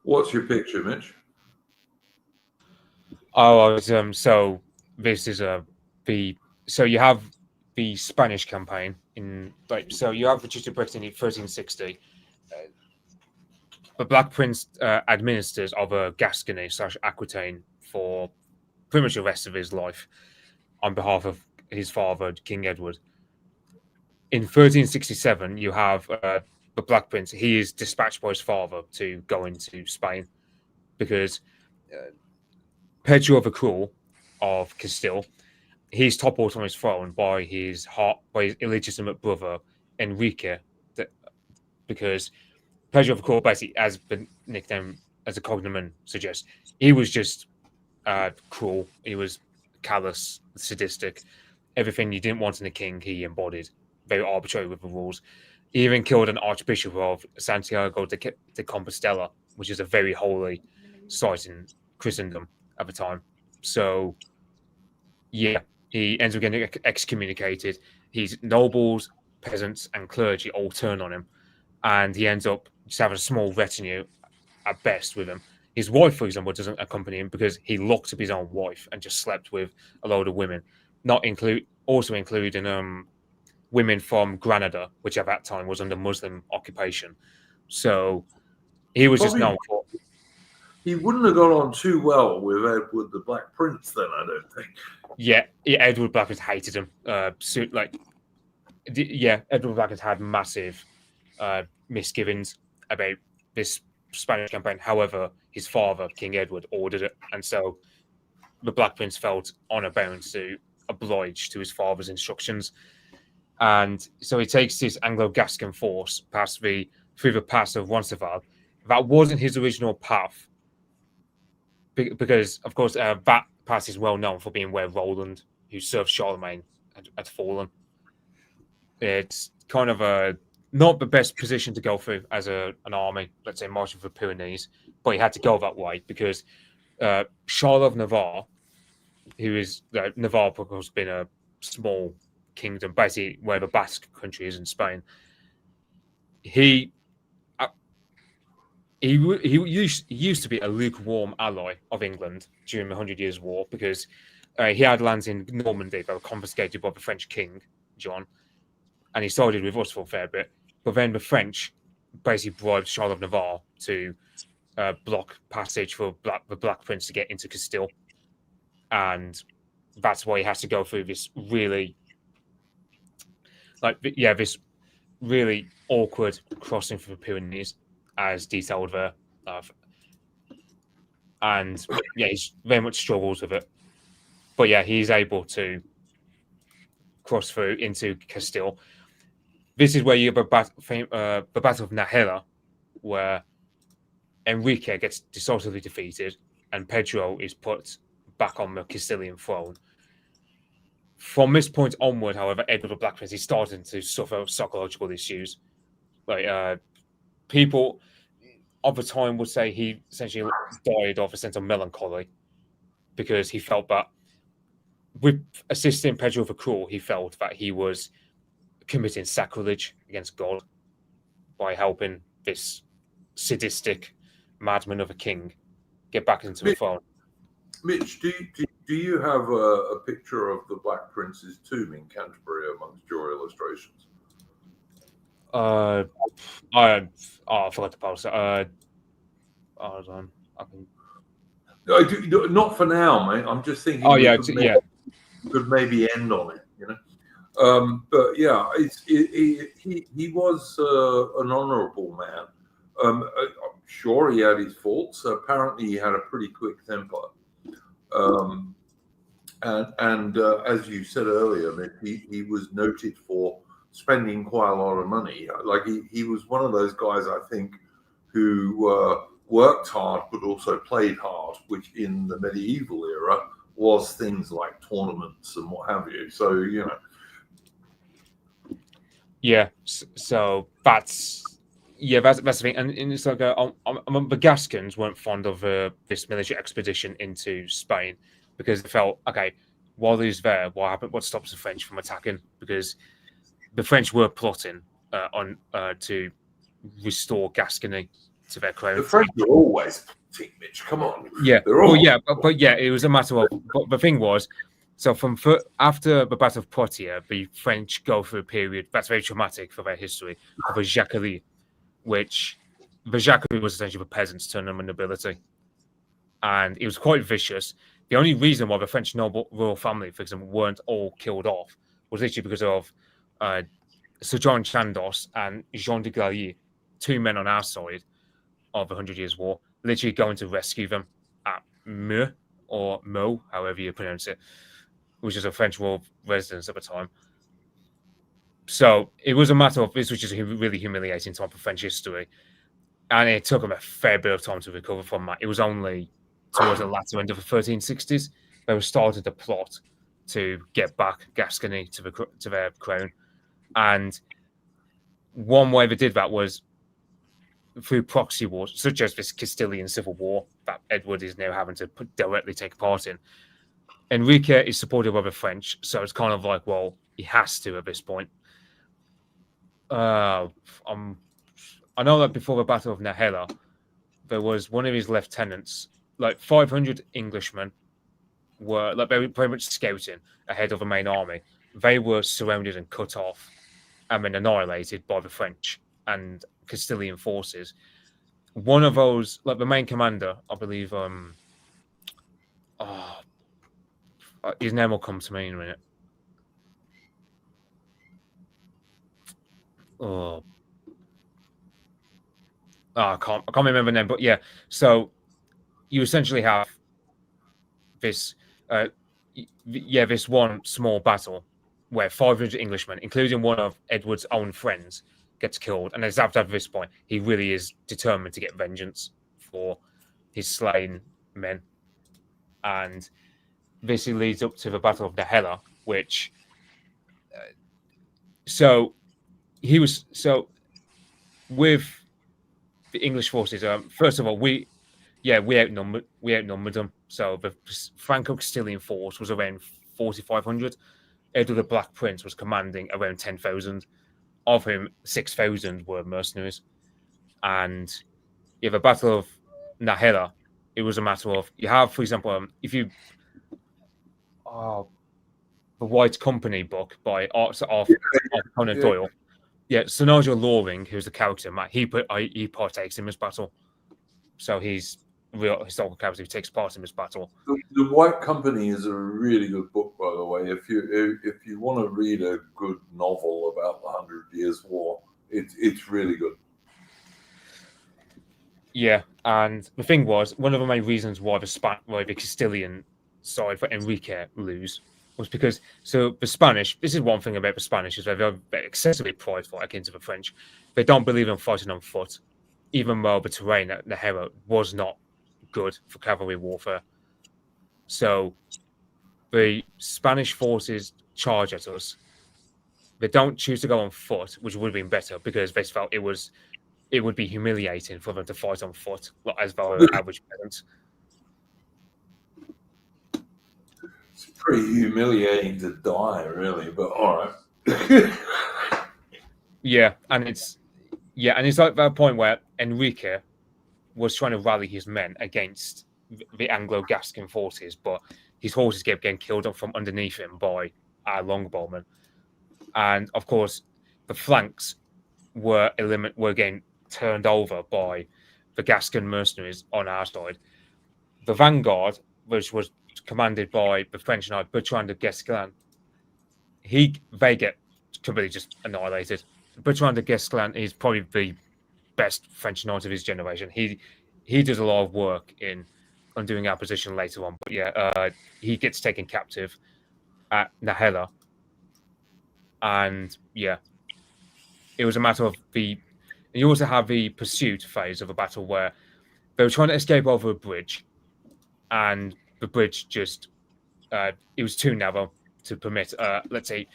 What's your picture, Mitch? Oh, so this is so you have the Spanish campaign so you have the Treaty of Bretigny in 1360. The Black Prince administers over Gascony / Aquitaine for pretty much the rest of his life on behalf of his father, King Edward. In 1367, you have the Black Prince. He is dispatched by his father to go into Spain because Pedro the Cruel of Castile, he's toppled from his throne by his illegitimate brother Enrique, because Pedro the Cruel, basically, as the nickname, as the cognomen suggests, he was just cruel. He was callous, sadistic. Everything you didn't want in a king, he embodied. Very arbitrary with the rules. He even killed an archbishop of Santiago de Compostela, which is a very holy site in Christendom at the time. So, yeah, he ends up getting excommunicated. His nobles, peasants, and clergy all turn on him, and he ends up just having a small retinue at best with him. His wife, for example, doesn't accompany him because he locked up his own wife and just slept with a load of women, including women from Granada, which at that time was under Muslim occupation. So he was just Probably known for. he wouldn't have got on too well with Edward the Black Prince then, I don't think. Yeah, Edward Blackwood hated him. Edward Blackwood had massive misgivings about this Spanish campaign. However, his father, King Edward, ordered it, and so the Black Prince felt honor bound to oblige to his father's instructions. And so he takes this Anglo-Gascon force through the pass of Roncesvalles. That wasn't his original path, because, of course, that pass is well known for being where Roland, who served Charlemagne, had fallen. It's kind of not the best position to go through as an army, let's say marching through the Pyrenees, but he had to go that way because Charles of Navarre, who is Navarre, of course, been a small kingdom, basically where the Basque country is in Spain. He used to be a lukewarm ally of England during the 100 Years' War because he had lands in Normandy that were confiscated by the French king, John, and he sided with us for a fair bit. But then the French basically bribed Charles of Navarre to block passage for the Black Prince to get into Castile. And that's why he has to go through this really, this really awkward crossing through the Pyrenees, as detailed there. And he very much struggles with it. But yeah, he's able to cross through into Castile. This is where you have the Battle of Nájera, where Enrique gets decisively defeated and Pedro is put back on the Castilian throne. From this point onward, however, Edward the Black Prince is starting to suffer psychological issues. People of the time would say he essentially died of a sense of melancholy because he felt that with assisting Pedro the Cruel, he felt that he was committing sacrilege against God by helping this sadistic madman of a king get back into the throne. Mitch, do you have a picture of the Black Prince's tomb in Canterbury amongst your illustrations? I forgot to post it. Hold on. Not for now, mate. I'm just thinking. Could maybe end on it, you know. But yeah, he was an honourable man. I'm sure he had his faults. Apparently, he had a pretty quick temper. And as you said earlier, he was noted for spending quite a lot of money. Like he was one of those guys, I think, who worked hard but also played hard, which in the medieval era was things like tournaments and what have you. So, you know. Yeah, so that's the thing. And it's like the Gascons weren't fond of this military expedition into Spain because they felt, okay, while he's there, what happened? What stops the French from attacking? Because the French were plotting to restore Gascony to their crown. The French are always plotting, Mitch. Come on. Yeah, it was a matter of. But the thing was, so after the Battle of Poitiers, the French go through a period that's very traumatic for their history of a Jacquerie, which the Jacquerie was essentially the peasants turning on the nobility, and it was quite vicious. The only reason why the French noble royal family, for example, weren't all killed off was literally because of Sir John Chandos and Jean de Glailly, two men on our side of the 100 Years' War, literally going to rescue them at Meaux, or Meaux, however you pronounce it, which is a French royal residence at the time. So it was a matter of, this was just a really humiliating time for French history. And it took them a fair bit of time to recover from that. It was only towards the latter end of the 1360s they were starting to plot to get back Gascony to their crown. And one way they did that was through proxy wars, such as this Castilian civil war that Edward is now having to directly take part in. Enrique is supported by the French, so it's kind of like, well, he has to at this point. I know that before the Battle of Nájera, there was one of his lieutenants, like 500 Englishmen were like very much scouting ahead of the main army. They were surrounded and cut off and then annihilated by the French and Castilian forces. One of those, like the main commander, I believe, his name will come to me in a minute. I can't remember the name, but yeah. So you essentially have this, this one small battle where 500 Englishmen, including one of Edward's own friends, gets killed. And after this point, he really is determined to get vengeance for his slain men. And this leads up to the Battle of Nahela, which with the English forces, first of all, we outnumbered them. So the Franco-Castilian force was around 4,500. Edward the Black Prince was commanding around 10,000. Of whom 6,000 were mercenaries. And the Battle of Nahela, it was a matter of, you have, for example, the White Company book by Arthur Conan Doyle. Yeah, Sir Nigel Loring, who's the character, he partakes in this battle. So he's a real historical character who takes part in this battle. The White Company is a really good book, by the way. If you want to read a good novel about the 100 Years' War, it's really good. Yeah, and the thing was, one of the main reasons why the Castilian side for Enrique lose was because the Spanish. This is one thing about the Spanish is they're excessively prideful akin to the French. They don't believe in fighting on foot, even though the terrain at Nahela was not good for cavalry warfare. So the Spanish forces charge at us. They don't choose to go on foot, which would have been better because they felt it would be humiliating for them to fight on foot, as though an average peasant. It's pretty humiliating to die, really, but all right. And it's like that point where Enrique was trying to rally his men against the Anglo-Gascon forces, but his horses kept getting killed from underneath him by our longbowmen. And of course, the flanks were getting turned over by the Gascon mercenaries on our side. The vanguard, which was commanded by the French knight Bertrand de Guesclin, they get completely just annihilated. Bertrand de Guesclin is probably the best French knight of his generation. He does a lot of work in undoing our position later on, but he gets taken captive at Nahela, and it was a matter of you also have the pursuit phase of a battle where they were trying to escape over a bridge, and the bridge just it was too narrow to permit let's say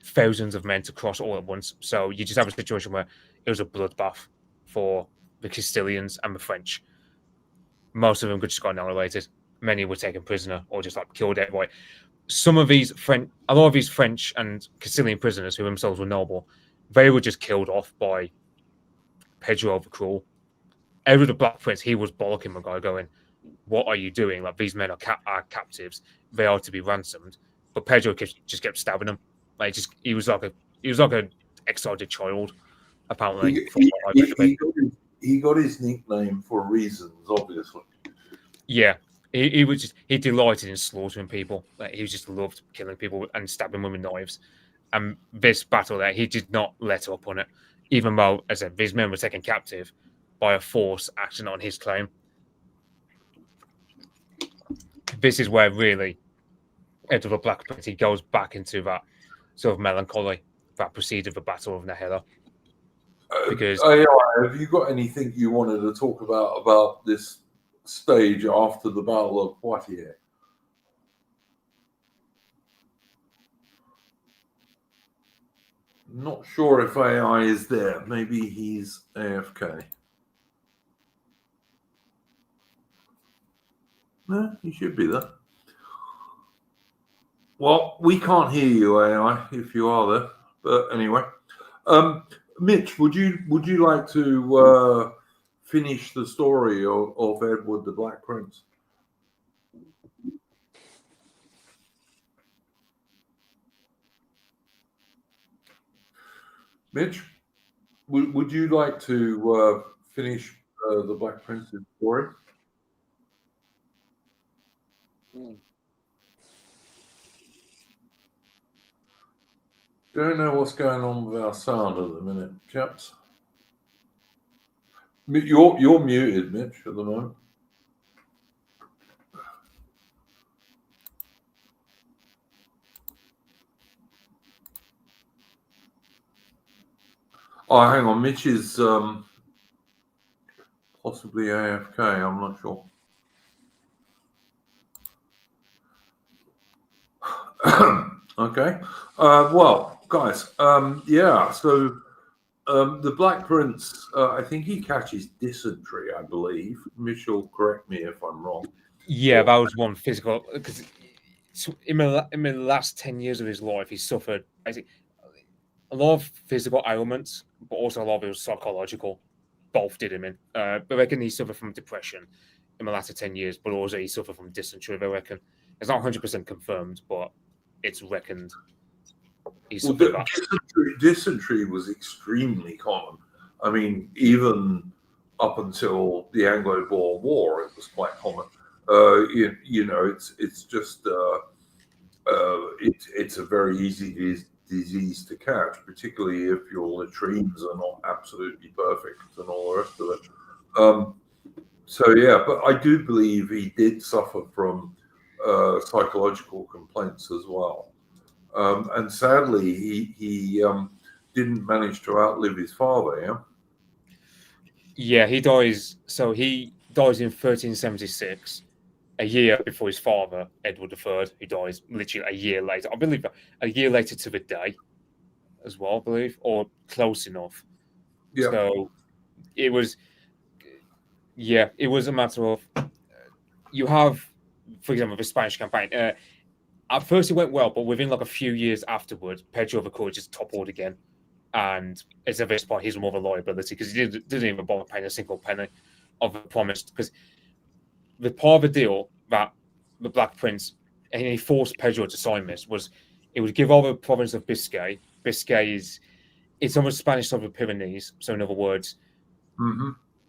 thousands of men to cross all at once. So you just have a situation where it was a bloodbath for the Castilians and the French. Most of them just got annihilated. Many were taken prisoner or just killed outright. A lot of these French and Castilian prisoners who themselves were noble, they were just killed off by Pedro the Cruel. Edward the Black Prince, he was bollocking the guy, going, "What are you doing? Like, these men are captives. They are to be ransomed." But Pedro just kept stabbing them. He was like an excited child, apparently. He got his nickname for reasons, obviously. Yeah, he delighted in slaughtering people. He just loved killing people and stabbing them with knives. And this battle there, he did not let up on it, even though, as I said, these men were taken captive by a force acting on his claim. This is where really Edward the Black Prince, he goes back into that sort of melancholy that preceded the Battle of Nahela. Because have you got anything you wanted to talk about this stage after the Battle of Poitiers? Not sure if AI is there. Maybe he's AFK. No, he should be there. Well, we can't hear you, AI, if you are there. But anyway, Mitch, would you like to finish the story of Edward the Black Prince? Mitch, would you like to finish the Black Prince's story? Don't know what's going on with our sound at the minute, chaps. You're muted, Mitch, at the moment. Oh, hang on. Mitch is possibly AFK. I'm not sure. Okay. Well, guys, yeah. So the Black Prince, I think he catches dysentery, I believe. Mitchell, correct me if I'm wrong. Yeah, that was one physical, because in the last 10 years of his life, he suffered a lot of physical ailments, but also a lot of it was psychological. Both did him in. I reckon he suffered from depression in the latter 10 years, but also he suffered from dysentery, I reckon. It's not 100% confirmed, but it's reckoned he suffered that. Dysentery was extremely common. I mean, even up until the Anglo-Boer War, it was quite common. You know, it's just it's a very easy disease to catch, particularly if your latrines are not absolutely perfect and all the rest of it. So yeah, but I do believe he did suffer from psychological complaints as well, and sadly he didn't manage to outlive his father. Yeah. Yeah, he dies. So he dies in 1376, a year before his father, Edward III, who dies literally a year later. I believe a year later to the day as well, I believe, or close enough. Yeah. So it was, yeah, it was a matter of, you have, for example, the Spanish campaign. At first it went well, but within like a few years afterwards, Pedro the Cruel just toppled again. And it's at this point, he's more of a liability because he didn't even bother paying a single penny of the promise. Because the part of the deal that the Black Prince, and he forced Pedro to sign this, was it would give over the province of Biscay. Biscay it's almost Spanish of the Pyrenees. So in other words,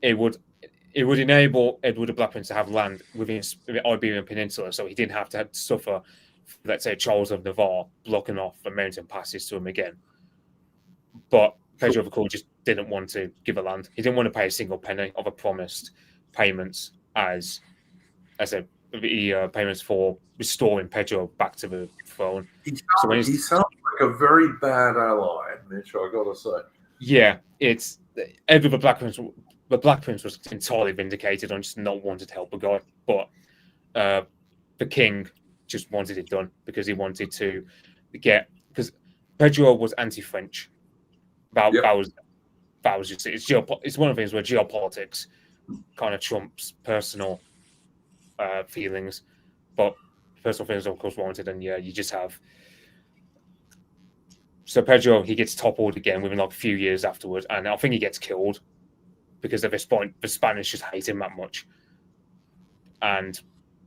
it would enable Edward the Black Prince to have land within the Iberian Peninsula, so he didn't have to suffer, let's say, Charles of Navarre blocking off the mountain passes to him again. But Pedro the Cruel just didn't want to give a land. He didn't want to pay a single penny of a promised payments as payments for restoring Pedro back to the throne. He sounds like a very bad ally, Mitch, I gotta say. Yeah, it's Edward the Black Prince. The Black Prince was entirely vindicated on just not wanting to help the guy, but the king just wanted it done because he wanted to because Pedro was anti-French. That was just it's one of the things where geopolitics kind of trumps personal feelings, but personal feelings of course warranted, and yeah, you just have. So Pedro, he gets toppled again within like a few years afterwards, and I think he gets killed because at this point the Spanish just hate him that much, and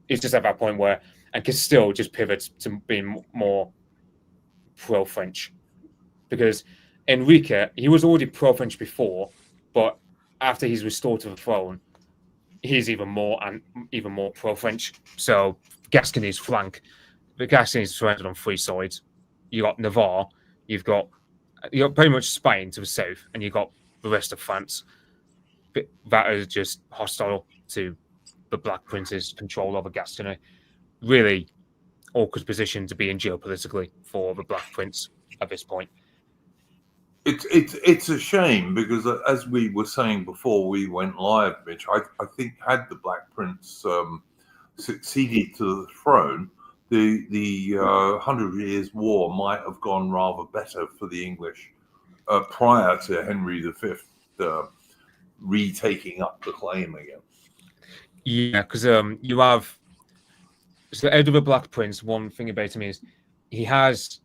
it's just at that point where and Castile just pivots to being more pro-French because Enrique, he was already pro-French before, but after he's restored to the throne, he's even more pro-French. So Gascony's flank, the Gascony is surrounded on three sides. You got Navarre, you've got pretty much Spain to the south, and you've got the rest of France that is just hostile to the Black Prince's control over Gascony. Really awkward position to be in geopolitically for the Black Prince at this point. It's a shame because, as we were saying before we went live, Mitch, I think had the Black Prince succeeded to the throne, the 100 Years' War might have gone rather better for the English prior to Henry V retaking up the claim again. Yeah, because you have Edward the Black Prince. One thing about him is he has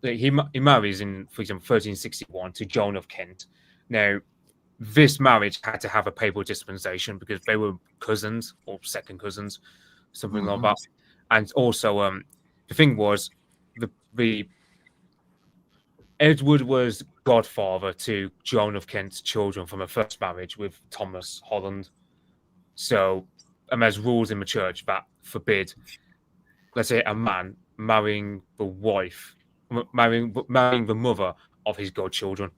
he marries in, for example, 1361 to Joan of Kent. Now, this marriage had to have a papal dispensation because they were cousins or second cousins, something like that. And also, the thing was, the Edward was godfather to Joan of Kent's children from a first marriage with Thomas Holland. So, there's rules in the church that forbid, let's say, a man marrying the wife, marrying the mother of his godchildren.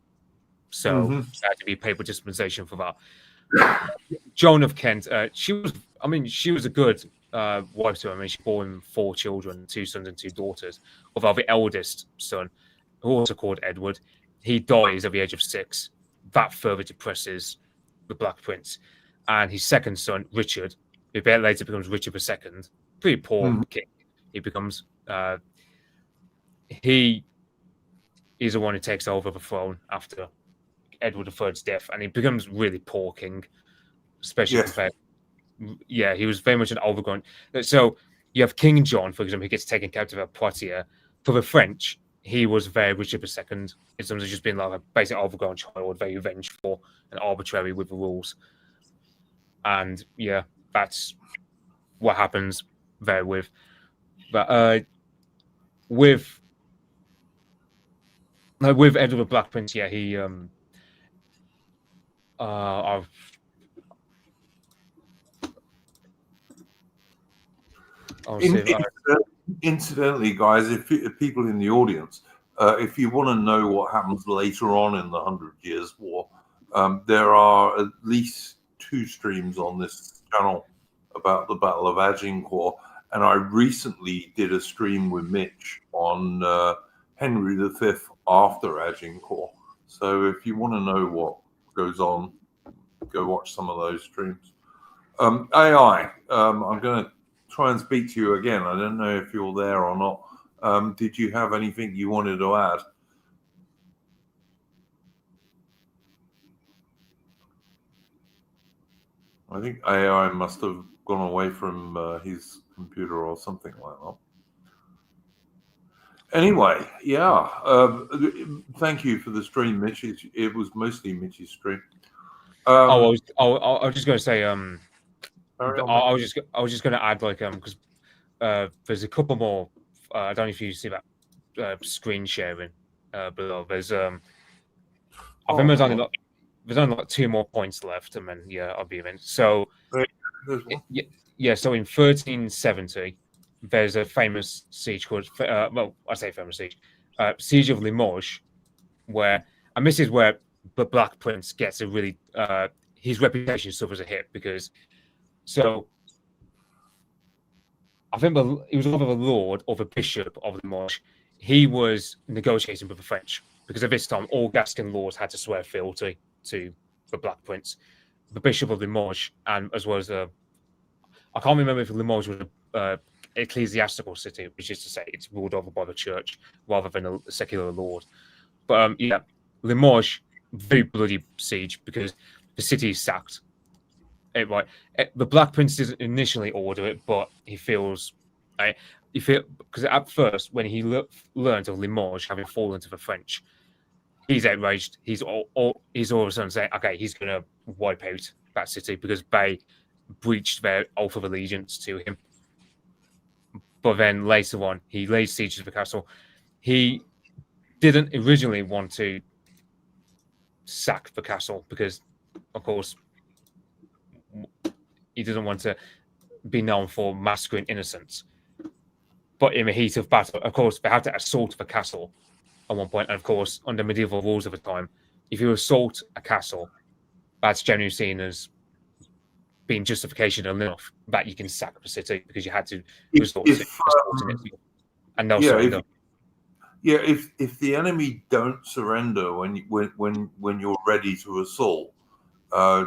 So there had to be papal dispensation for that. Joan of Kent, she was a good wife to him. I mean, she bore him 4 children, 2 sons and 2 daughters. Although the eldest son, who also called Edward, he dies at the age of 6. That further depresses the Black Prince. And his second son, Richard, who later becomes Richard II, pretty poor king. He becomes. He is the one who takes over the throne after Edward III's death, and he becomes really poor king, especially compared. Yeah, he was very much an overgrown. So you have King John, for example, who gets taken captive at Poitiers. For the French, he was very Richard II in terms of just being like a basic overgrown child, very vengeful and arbitrary with the rules. And yeah, that's what happens there with. But with Edward the Black Prince, yeah, he Incidentally, guys, if people in the audience, if you want to know what happens later on in the 100 Years' War, there are at least 2 streams on this channel about the Battle of Agincourt, and I recently did a stream with Mitch on Henry V after Agincourt. So if you want to know what goes on, go watch some of those streams. AI, I'm going to try and speak to you again. I don't know if you're there or not. Did you have anything you wanted to add? I think AI must have gone away from his computer or something like that. Anyway, yeah. Thank you for the stream, Mitch. It was mostly Mitch's stream. I was just going to say, I was just going to add, like, because there's a couple more. I don't know if you see that screen sharing below. There's I think there's only like 2 more points left, and then yeah, I'll be in. So yeah, so in 1370, there's a famous siege called I say famous siege, Siege of Limoges, and this is where the Black Prince gets a really his reputation suffers a hit because I think he was either the lord or the bishop of Limoges. He was negotiating with the French because at this time all Gascon lords had to swear fealty to the Black Prince. The bishop of Limoges, and as well as I can't remember if Limoges was an ecclesiastical city, which is to say it's ruled over by the church rather than a secular lord. But yeah, Limoges, very bloody siege because the city is sacked. The Black Prince didn't initially order it, but he feels because at first when he learned of Limoges having fallen to the French, he's outraged. He's all of a sudden saying, okay, he's going to wipe out that city because they breached their oath of allegiance to him. But then later on, he laid siege to the castle. He didn't originally want to sack the castle because, of course, he doesn't want to be known for massacring innocents. But in the heat of battle, of course, they had to assault the castle at one point. And of course, under medieval rules of the time, if you assault a castle, that's generally seen as being justification enough that you can sack the city because you had to resort to it. And they'll surrender. If the enemy don't surrender when you're ready to assault,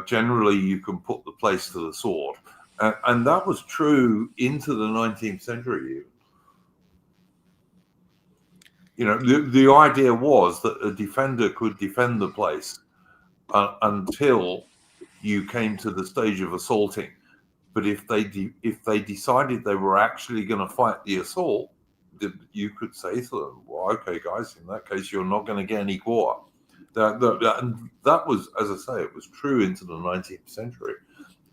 generally you can put the place to the sword, and that was true into the 19th century. You know, the idea was that a defender could defend the place until you came to the stage of assaulting. But if they decided they were actually going to fight the assault, you could say to them, well, okay, guys, in that case, you're not going to get any quarter. That was, as I say, it was true into the 19th century.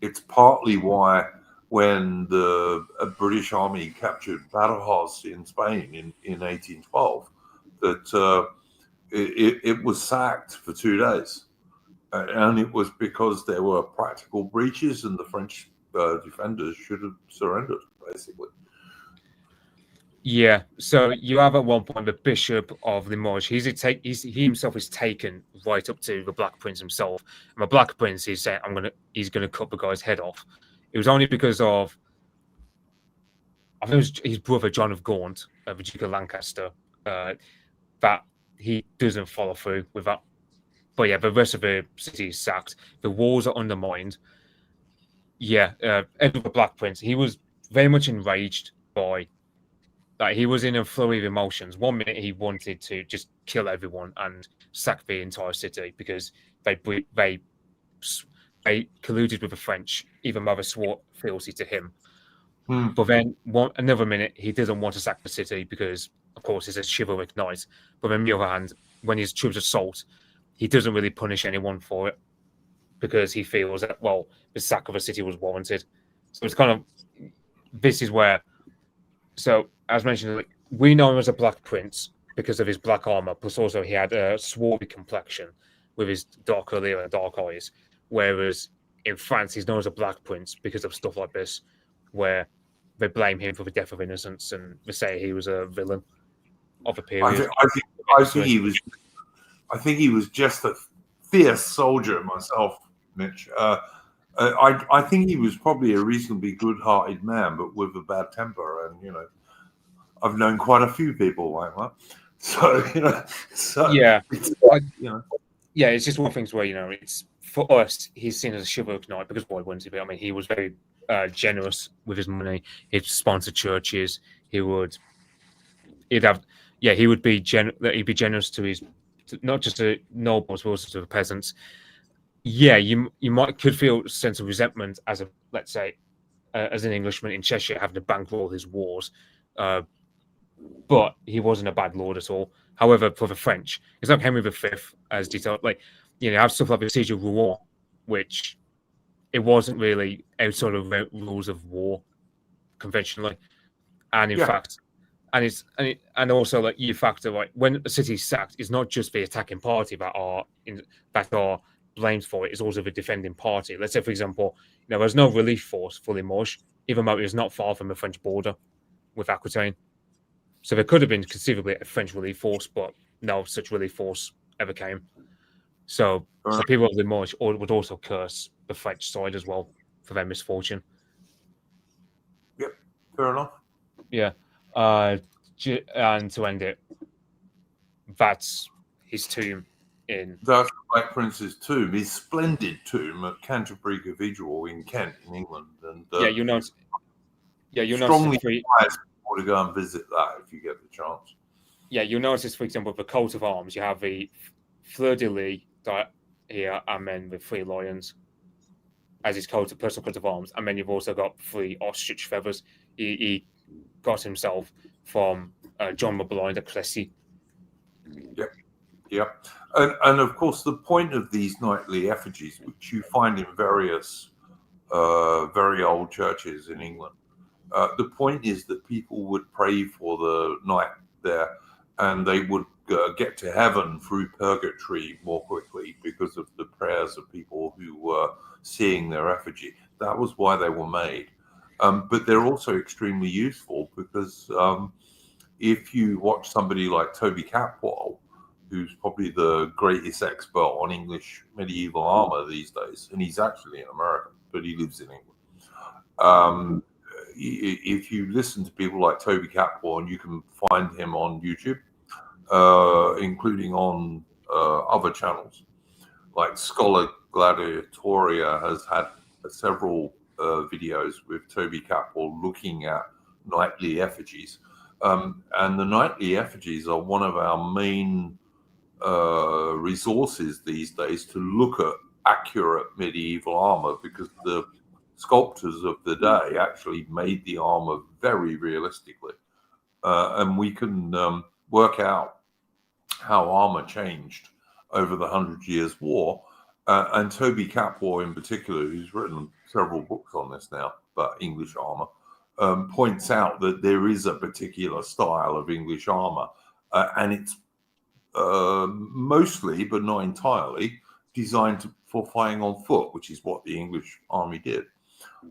It's partly why when the British Army captured Badajoz in Spain in 1812, that it was sacked for 2 days. And it was because there were practical breaches and the French defenders should have surrendered, basically. Yeah, so you have at one point the Bishop of Limoges. He himself is taken right up to the Black Prince himself, and the Black Prince is saying, he's gonna cut the guy's head off." It was only because of, I think it was his brother John of Gaunt, the Duke of Lancaster, that he doesn't follow through with that. But yeah, the rest of the city is sacked. The walls are undermined. Yeah, Edward the Black Prince. He was very much enraged by. Like, he was in a flurry of emotions. One minute he wanted to just kill everyone and sack the entire city because they colluded with the French, even though they swore fealty to him. But then another minute he doesn't want to sack the city because, of course, he's a chivalric knight. But on the other hand, when his troops assault, he doesn't really punish anyone for it because he feels that, well, the sack of a city was warranted. So it's kind of, this is where, so as mentioned, like, we know him as a Black Prince because of his black armor, plus also he had a swarthy complexion with his dark hair and dark eyes. Whereas in France, he's known as a Black Prince because of stuff like this, where they blame him for the death of innocents and they say he was a villain of a period. I think he was just a fierce soldier myself, Mitch. I think he was probably a reasonably good-hearted man, but with a bad temper. And I've known quite a few people like that. So yeah, yeah, it's just one of the things where it's, for us, he's seen as a chivalric knight because why wouldn't he be? I mean, he was very generous with his money. He'd sponsor churches. He would be generous to his, not just to nobles but also to the peasants. Yeah, you could feel a sense of resentment as a, let's say, as an Englishman in Cheshire having to bankroll his wars, but he wasn't a bad lord at all. However, for the French, it's like Henry V, as detailed, like have stuff like the Siege of Rouen, which it wasn't really outside of rules of war conventionally, and in fact. And also, like, you factor, like, when a city's sacked, it's not just the attacking party that are blamed for it; it's also the defending party. Let's say, for example, there's no relief force for Limoges, even though it was not far from the French border with Aquitaine. So there could have been conceivably a French relief force, but no such relief force ever came. So the people of Limoges would also curse the French side as well for their misfortune. Yep, fair enough. Yeah. And to end it, that's his tomb in. That's Black Prince's tomb, his splendid tomb at Canterbury Cathedral in Kent, in England. And you'll notice. Strongly advise people to go and visit that if you get the chance. Yeah, you'll notice, for example, the coat of arms. You have the fleur de lis here, and then the 3 lions as his personal coat of arms, and then you've also got 3 ostrich feathers. He got himself from John Blind at Cressy. Yep. And of course, the point of these nightly effigies, which you find in various very old churches in England, the point is that people would pray for the night there, and they would get to heaven through purgatory more quickly because of the prayers of people who were seeing their effigy. That was why they were made. But they're also extremely useful because if you watch somebody like Toby Capwell, who's probably the greatest expert on English medieval armor these days, and he's actually an American, but he lives in England. If you listen to people like Toby Capwell, and you can find him on YouTube, including on other channels, like Scholar Gladiatoria has had several videos with Toby Capwell looking at nightly effigies. And the nightly effigies are one of our main resources these days to look at accurate medieval armor, because the sculptors of the day actually made the armor very realistically. And we can work out how armor changed over the 100 Years' War. And Toby Capwell, in particular, who's written several books on this now about English armor, points out that there is a particular style of English armor, and it's mostly, but not entirely, designed for fighting on foot, which is what the English army did.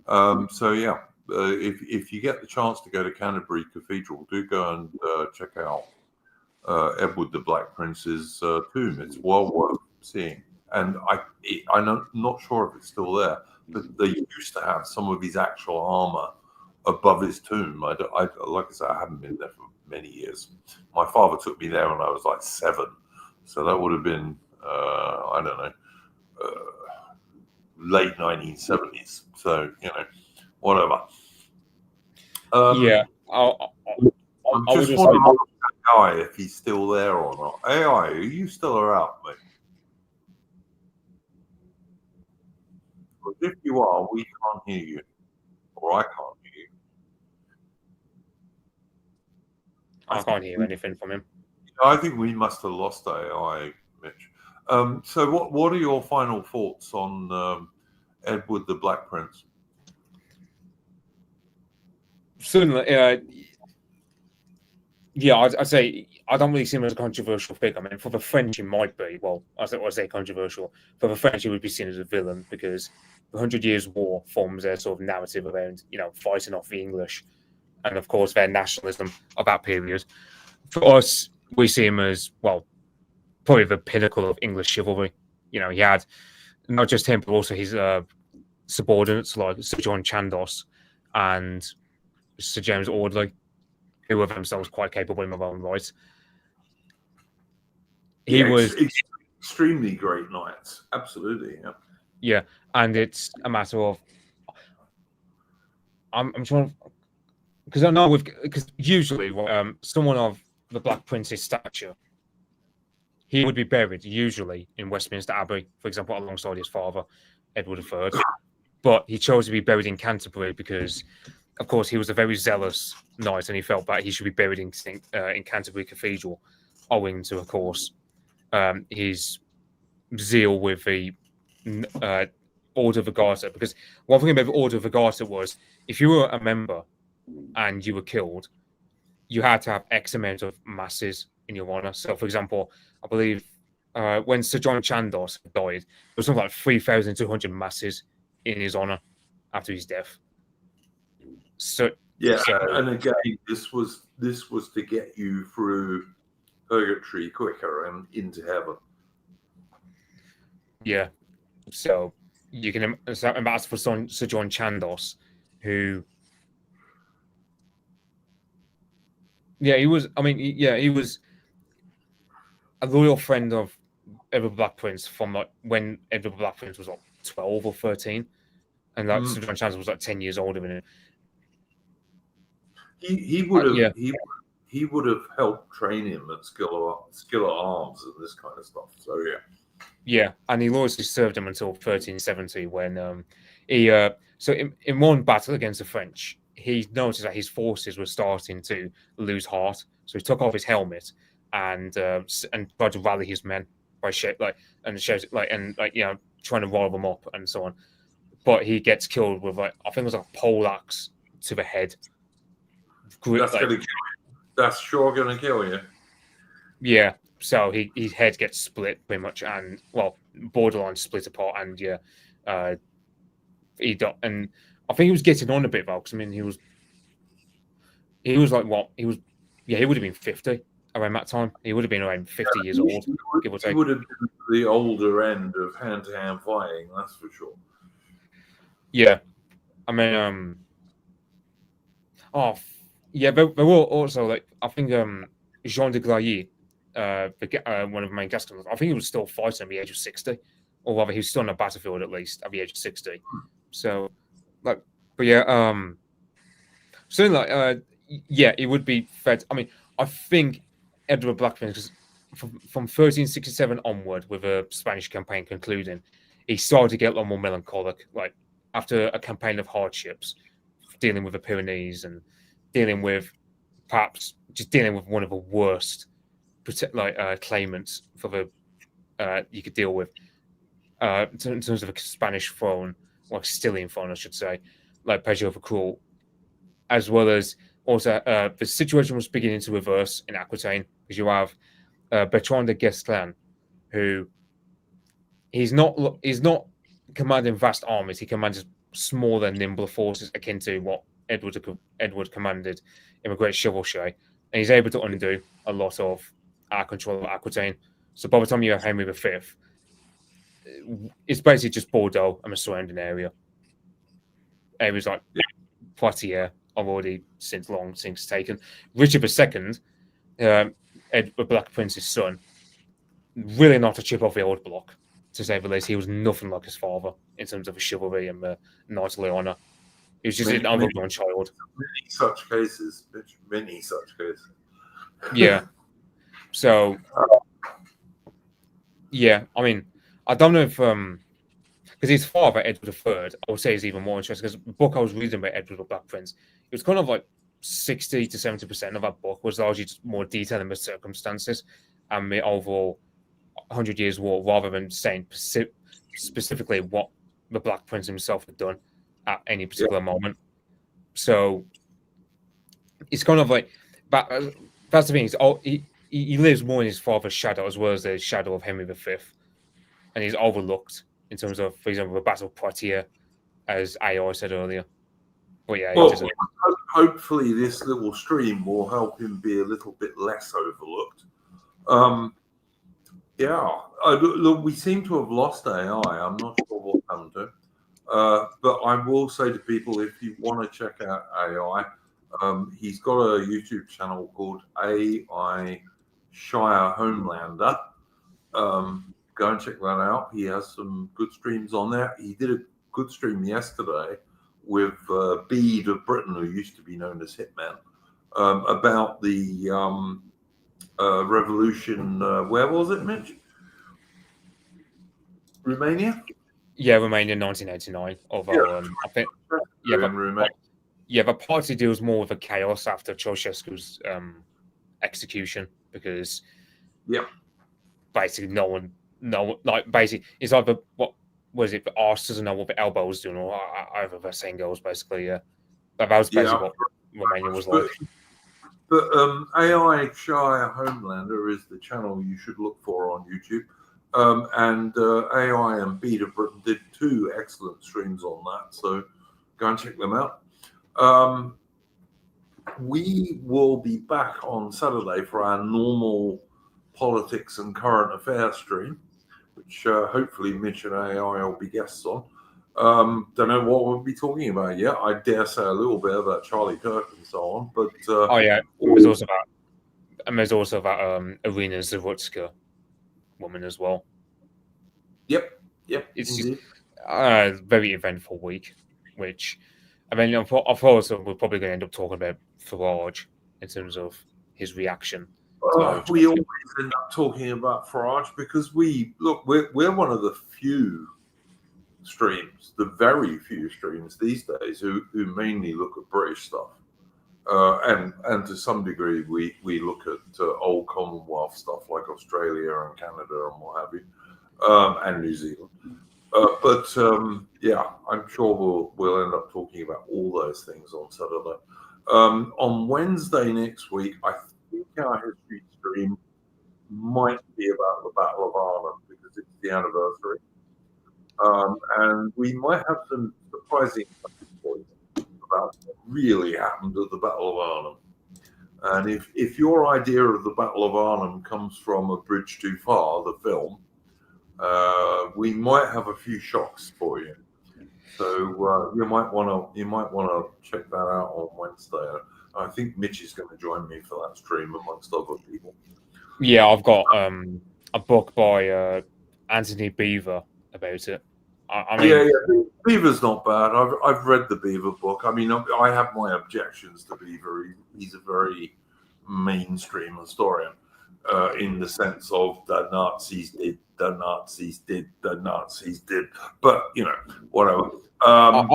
So yeah, if you get the chance to go to Canterbury Cathedral, do go and check out Edward the Black Prince's tomb. It's well worth seeing. And I'm not sure if it's still there, but they used to have some of his actual armor above his tomb. Like I said, I haven't been there for many years. My father took me there when I was like 7, so that would have been I don't know, late 1970s. So whatever. Yeah, I'm just wondering AI if he's still there or not. AI, are you still around, mate? Because if you are, we can't hear you, or I can't hear you. I can't hear anything from him. I think we must have lost AI, Mitch. So what are your final thoughts on Edward the Black Prince? Certainly, yeah, I'd say I don't really see him as a controversial figure. I mean, for the French, he might be. Well, I say controversial. For the French, he would be seen as a villain because the 100 Years' War forms their sort of narrative around, fighting off the English, and of course their nationalism of that period. For us, we see him as, well, probably the pinnacle of English chivalry. He had not just him, but also his subordinates like Sir John Chandos and Sir James Audley, who were themselves quite capable in their own right. He was extremely great knights, absolutely. Yeah, and it's a matter of I'm trying, because I know because usually someone of the Black Prince's stature, he would be buried usually in Westminster Abbey, for example, alongside his father, Edward III. But he chose to be buried in Canterbury because, of course, he was a very zealous knight, and he felt that he should be buried in Canterbury Cathedral, owing to, of course, his zeal with the Order of the Garter. Because one thing about the Order of the Garter was, if you were a member and you were killed, you had to have X amount of masses in your honor. So, for example, I believe when Sir John Chandos died, there was something like 3,200 masses in his honor after his death. So and again, this was to get you through purgatory quicker and into heaven. Yeah, so you can imagine for Sir John Chandos, who, he was. I mean, he was a loyal friend of Edward Black Prince from when Edward Black Prince was 12 or 13, and Sir John Chandos was 10 years older than him. He would have helped train him at skill of arms and this kind of stuff. So yeah, and he loyally served him until 1370 when so in one battle against the French, he noticed that his forces were starting to lose heart, so he took off his helmet and tried to rally his men by trying to rile them up and so on. But he gets killed with I think it was a pole axe to the head. That's gonna kill you. That's sure gonna kill you. Yeah, so his head gets split pretty much, and borderline split apart, and he got, and I think he was getting on a bit though, because I mean he was he would have been 50 around that time. He would have been around 50 years old, give or take. He would have been the older end of hand-to-hand fighting, that's for sure. Yeah, I mean, there were also I think Jean de Glailly, one of the main Gascons, I think he was still fighting at the age of 60, or rather he was still on the battlefield at least at the age of 60. So certainly it would be fed. I mean, I think Edward Black Prince, from 1367 onward, with a Spanish campaign concluding, he started to get a lot more melancholic, after a campaign of hardships, dealing with the Pyrenees and dealing with one of the worst claimants for the you could deal with in terms of a Spanish throne, or Castilian throne, I should say, like Pedro the Cruel, as well as also the situation was beginning to reverse in Aquitaine because you have Bertrand de Guesclin, who he's not commanding vast armies. He commands smaller, nimbler forces akin to what Edward commanded in the Great Chivalry, and he's able to undo a lot of our control of Aquitaine. So by the time you have Henry V, it's basically just Bordeaux and the surrounding area. Areas like Poitiers are already since taken. Richard II, the Black Prince's son, really not a chip off the old block, to say the least. He was nothing like his father in terms of the chivalry and the knightly honour. He was just an overgrown child. Many such cases, Mitch. Many such cases. Yeah. So, yeah, I mean, I don't know if because his father, Edward III, I would say is even more interesting because the book I was reading about Edward the Black Prince, it was kind of like 60 to 70% of that book was largely just more detail in the circumstances and the overall 100 Years' War rather than saying specifically what the Black Prince himself had done at any particular moment. So it's kind of like that's the thing. He lives more in his father's shadow as well as the shadow of Henry V, and he's overlooked in terms of, for example, the Battle of Poitiers, as AI said earlier. But yeah, well, hopefully this little stream will help him be a little bit less overlooked. Look, we seem to have lost AI. I'm not sure what happened to it. But I will say to people, if you want to check out AI, he's got a YouTube channel called AI Shire Homelander. Go and check that out. He has some good streams on there. He did a good stream yesterday with Bede of Britain, who used to be known as Hitman, about the revolution. Where was it, Mitch? Romania? Yeah, Romania, 1989. Although I think the party deals more with the chaos after Ceausescu's execution because basically basically it's either what was it, the arse doesn't know what the elbow was doing, or either the saying goes basically. That was basically what Romania was like. But AI Shire Homelander is the channel you should look for on YouTube. And AI and Bede of Britain did 2 excellent streams on that, so go and check them out. We will be back on Saturday for our normal politics and current affairs stream, which hopefully Mitch and AI will be guests on. Don't know what we'll be talking about yet. I dare say a little bit about Charlie Kirk and so on, but there's also that Irina Zavutska woman as well. Yep. It's just a very eventful week, which I mean, I thought we're probably going to end up talking about Farage in terms of his reaction. We always end up talking about Farage because we're one of the few streams, the very few streams these days who mainly look at British stuff, and to some degree we look at old Commonwealth stuff like Australia and Canada and what have you, and New Zealand. I'm sure we'll end up talking about all those things on Saturday. On Wednesday next week, I think our history stream might be about the Battle of Arnhem because it's the anniversary. And we might have some surprising points about what really happened at the Battle of Arnhem. And if your idea of the Battle of Arnhem comes from A Bridge Too Far, the film, we might have a few shocks for you. So you might want to check that out on Wednesday. I think Mitch is going to join me for that stream amongst other people. Yeah, I've got a book by Anthony Beaver about it. I mean, Beaver's not bad. I've read the Beaver book. I mean, I have my objections to Beaver. He's a very mainstream historian in the sense of the Nazis did, the Nazis did, the Nazis did. But whatever. I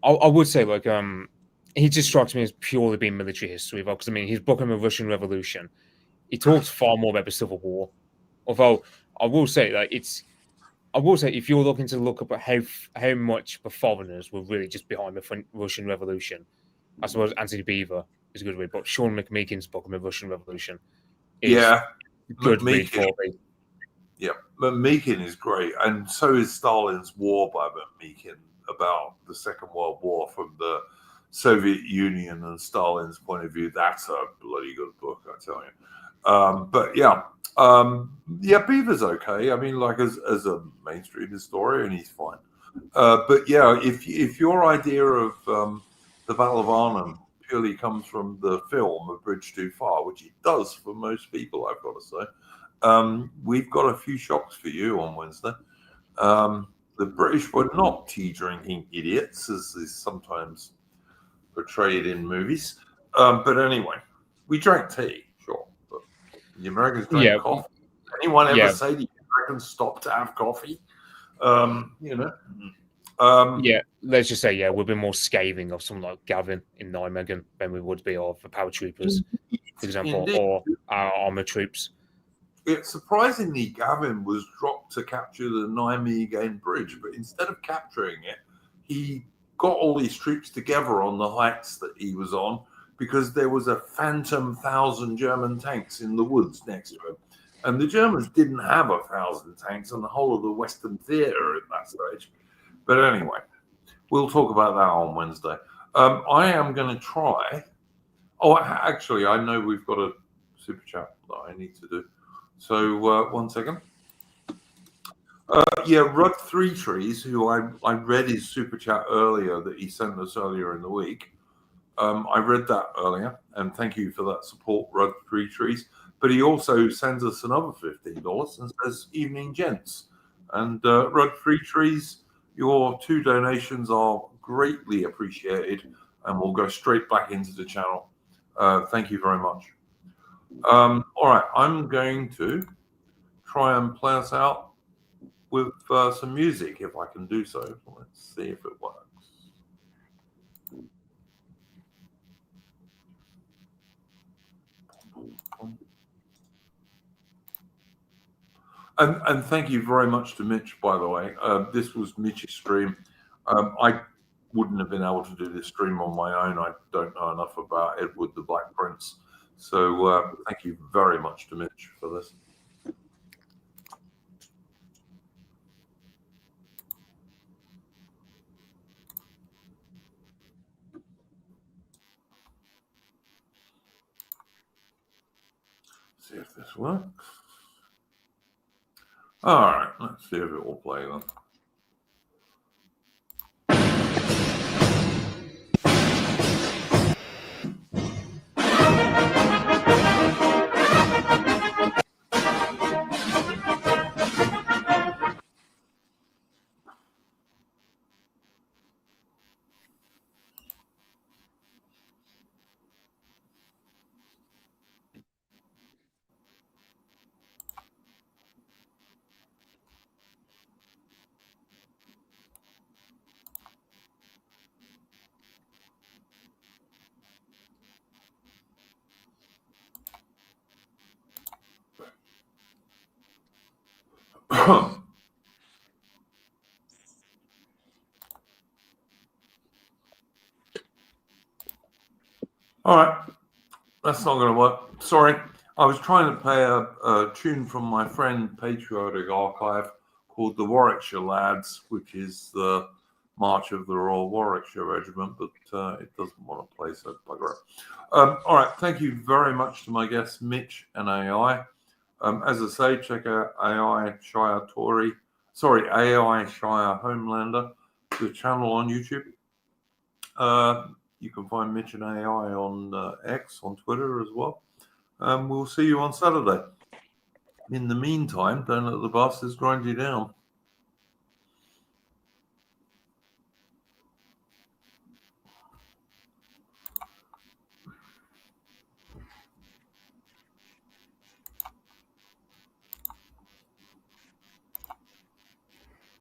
would say he just strikes me as purely being military history, because I mean his book on the Russian Revolution, he talks far more about the Civil War. Although I will say like if you're looking to look up at how much the foreigners were really just behind the Russian Revolution, I suppose Anthony Beaver is a good read, but Sean McMeekin's book on the Russian Revolution is Yeah, a good read McMeekin. for me. Yeah, McMeekin is great, and so is Stalin's War by McMeekin about the Second World War from the Soviet Union and Stalin's point of view. That's a bloody good book, I tell you. But yeah, Beaver's okay. I mean, like as a mainstream historian, he's fine. But yeah, if your idea of the Battle of Arnhem purely comes from the film A Bridge Too Far, which it does for most people, I've got to say. We've got a few shocks for you on Wednesday. The British were not tea-drinking idiots, as is sometimes portrayed in movies. But anyway, we drank tea, sure. But the Americans drank coffee. Anyone ever say the Americans stopped to have coffee? Let's just say, we'll be more scathing of someone like Gavin in Nijmegen than we would be of the paratroopers, for example, or our armored troops. Surprisingly, Gavin was dropped to capture the Nijmegen Bridge, but instead of capturing it, he got all these troops together on the heights that he was on because there was a phantom 1,000 German tanks in the woods next to him. And the Germans didn't have 1,000 tanks on the whole of the Western Theatre at that stage. But anyway, we'll talk about that on Wednesday. I am going to try. Oh, actually, I know we've got a super chat that I need to do. So 1 second. Rug Three Trees, who I read his super chat earlier that he sent us earlier in the week. I read that earlier, and thank you for that support, Rug Three Trees. But he also sends us another $15 and says, "Evening, gents." And Rug Three Trees, your 2 donations are greatly appreciated, and will go straight back into the channel. Thank you very much. All right, I'm going to try and play us out with some music, if I can do so. Let's see if it works. And thank you very much to Mitch, by the way. This was Mitch's stream. I wouldn't have been able to do this stream on my own. I don't know enough about Edward the Black Prince. So thank you very much to Mitch for this. See if this works. All right, let's see if it will play then. All right, that's not going to work. Sorry, I was trying to play a tune from my friend Patriotic Archive called The Warwickshire Lads, which is the March of the Royal Warwickshire Regiment, but it doesn't want to play, so bugger it. All right, thank you very much to my guests, Mitch and AI. As I say, check out AI Shire Homelander, the channel on YouTube. You can find Mitch and AI on X, on Twitter as well. We'll see you on Saturday. In the meantime, don't let the bastards grind you down.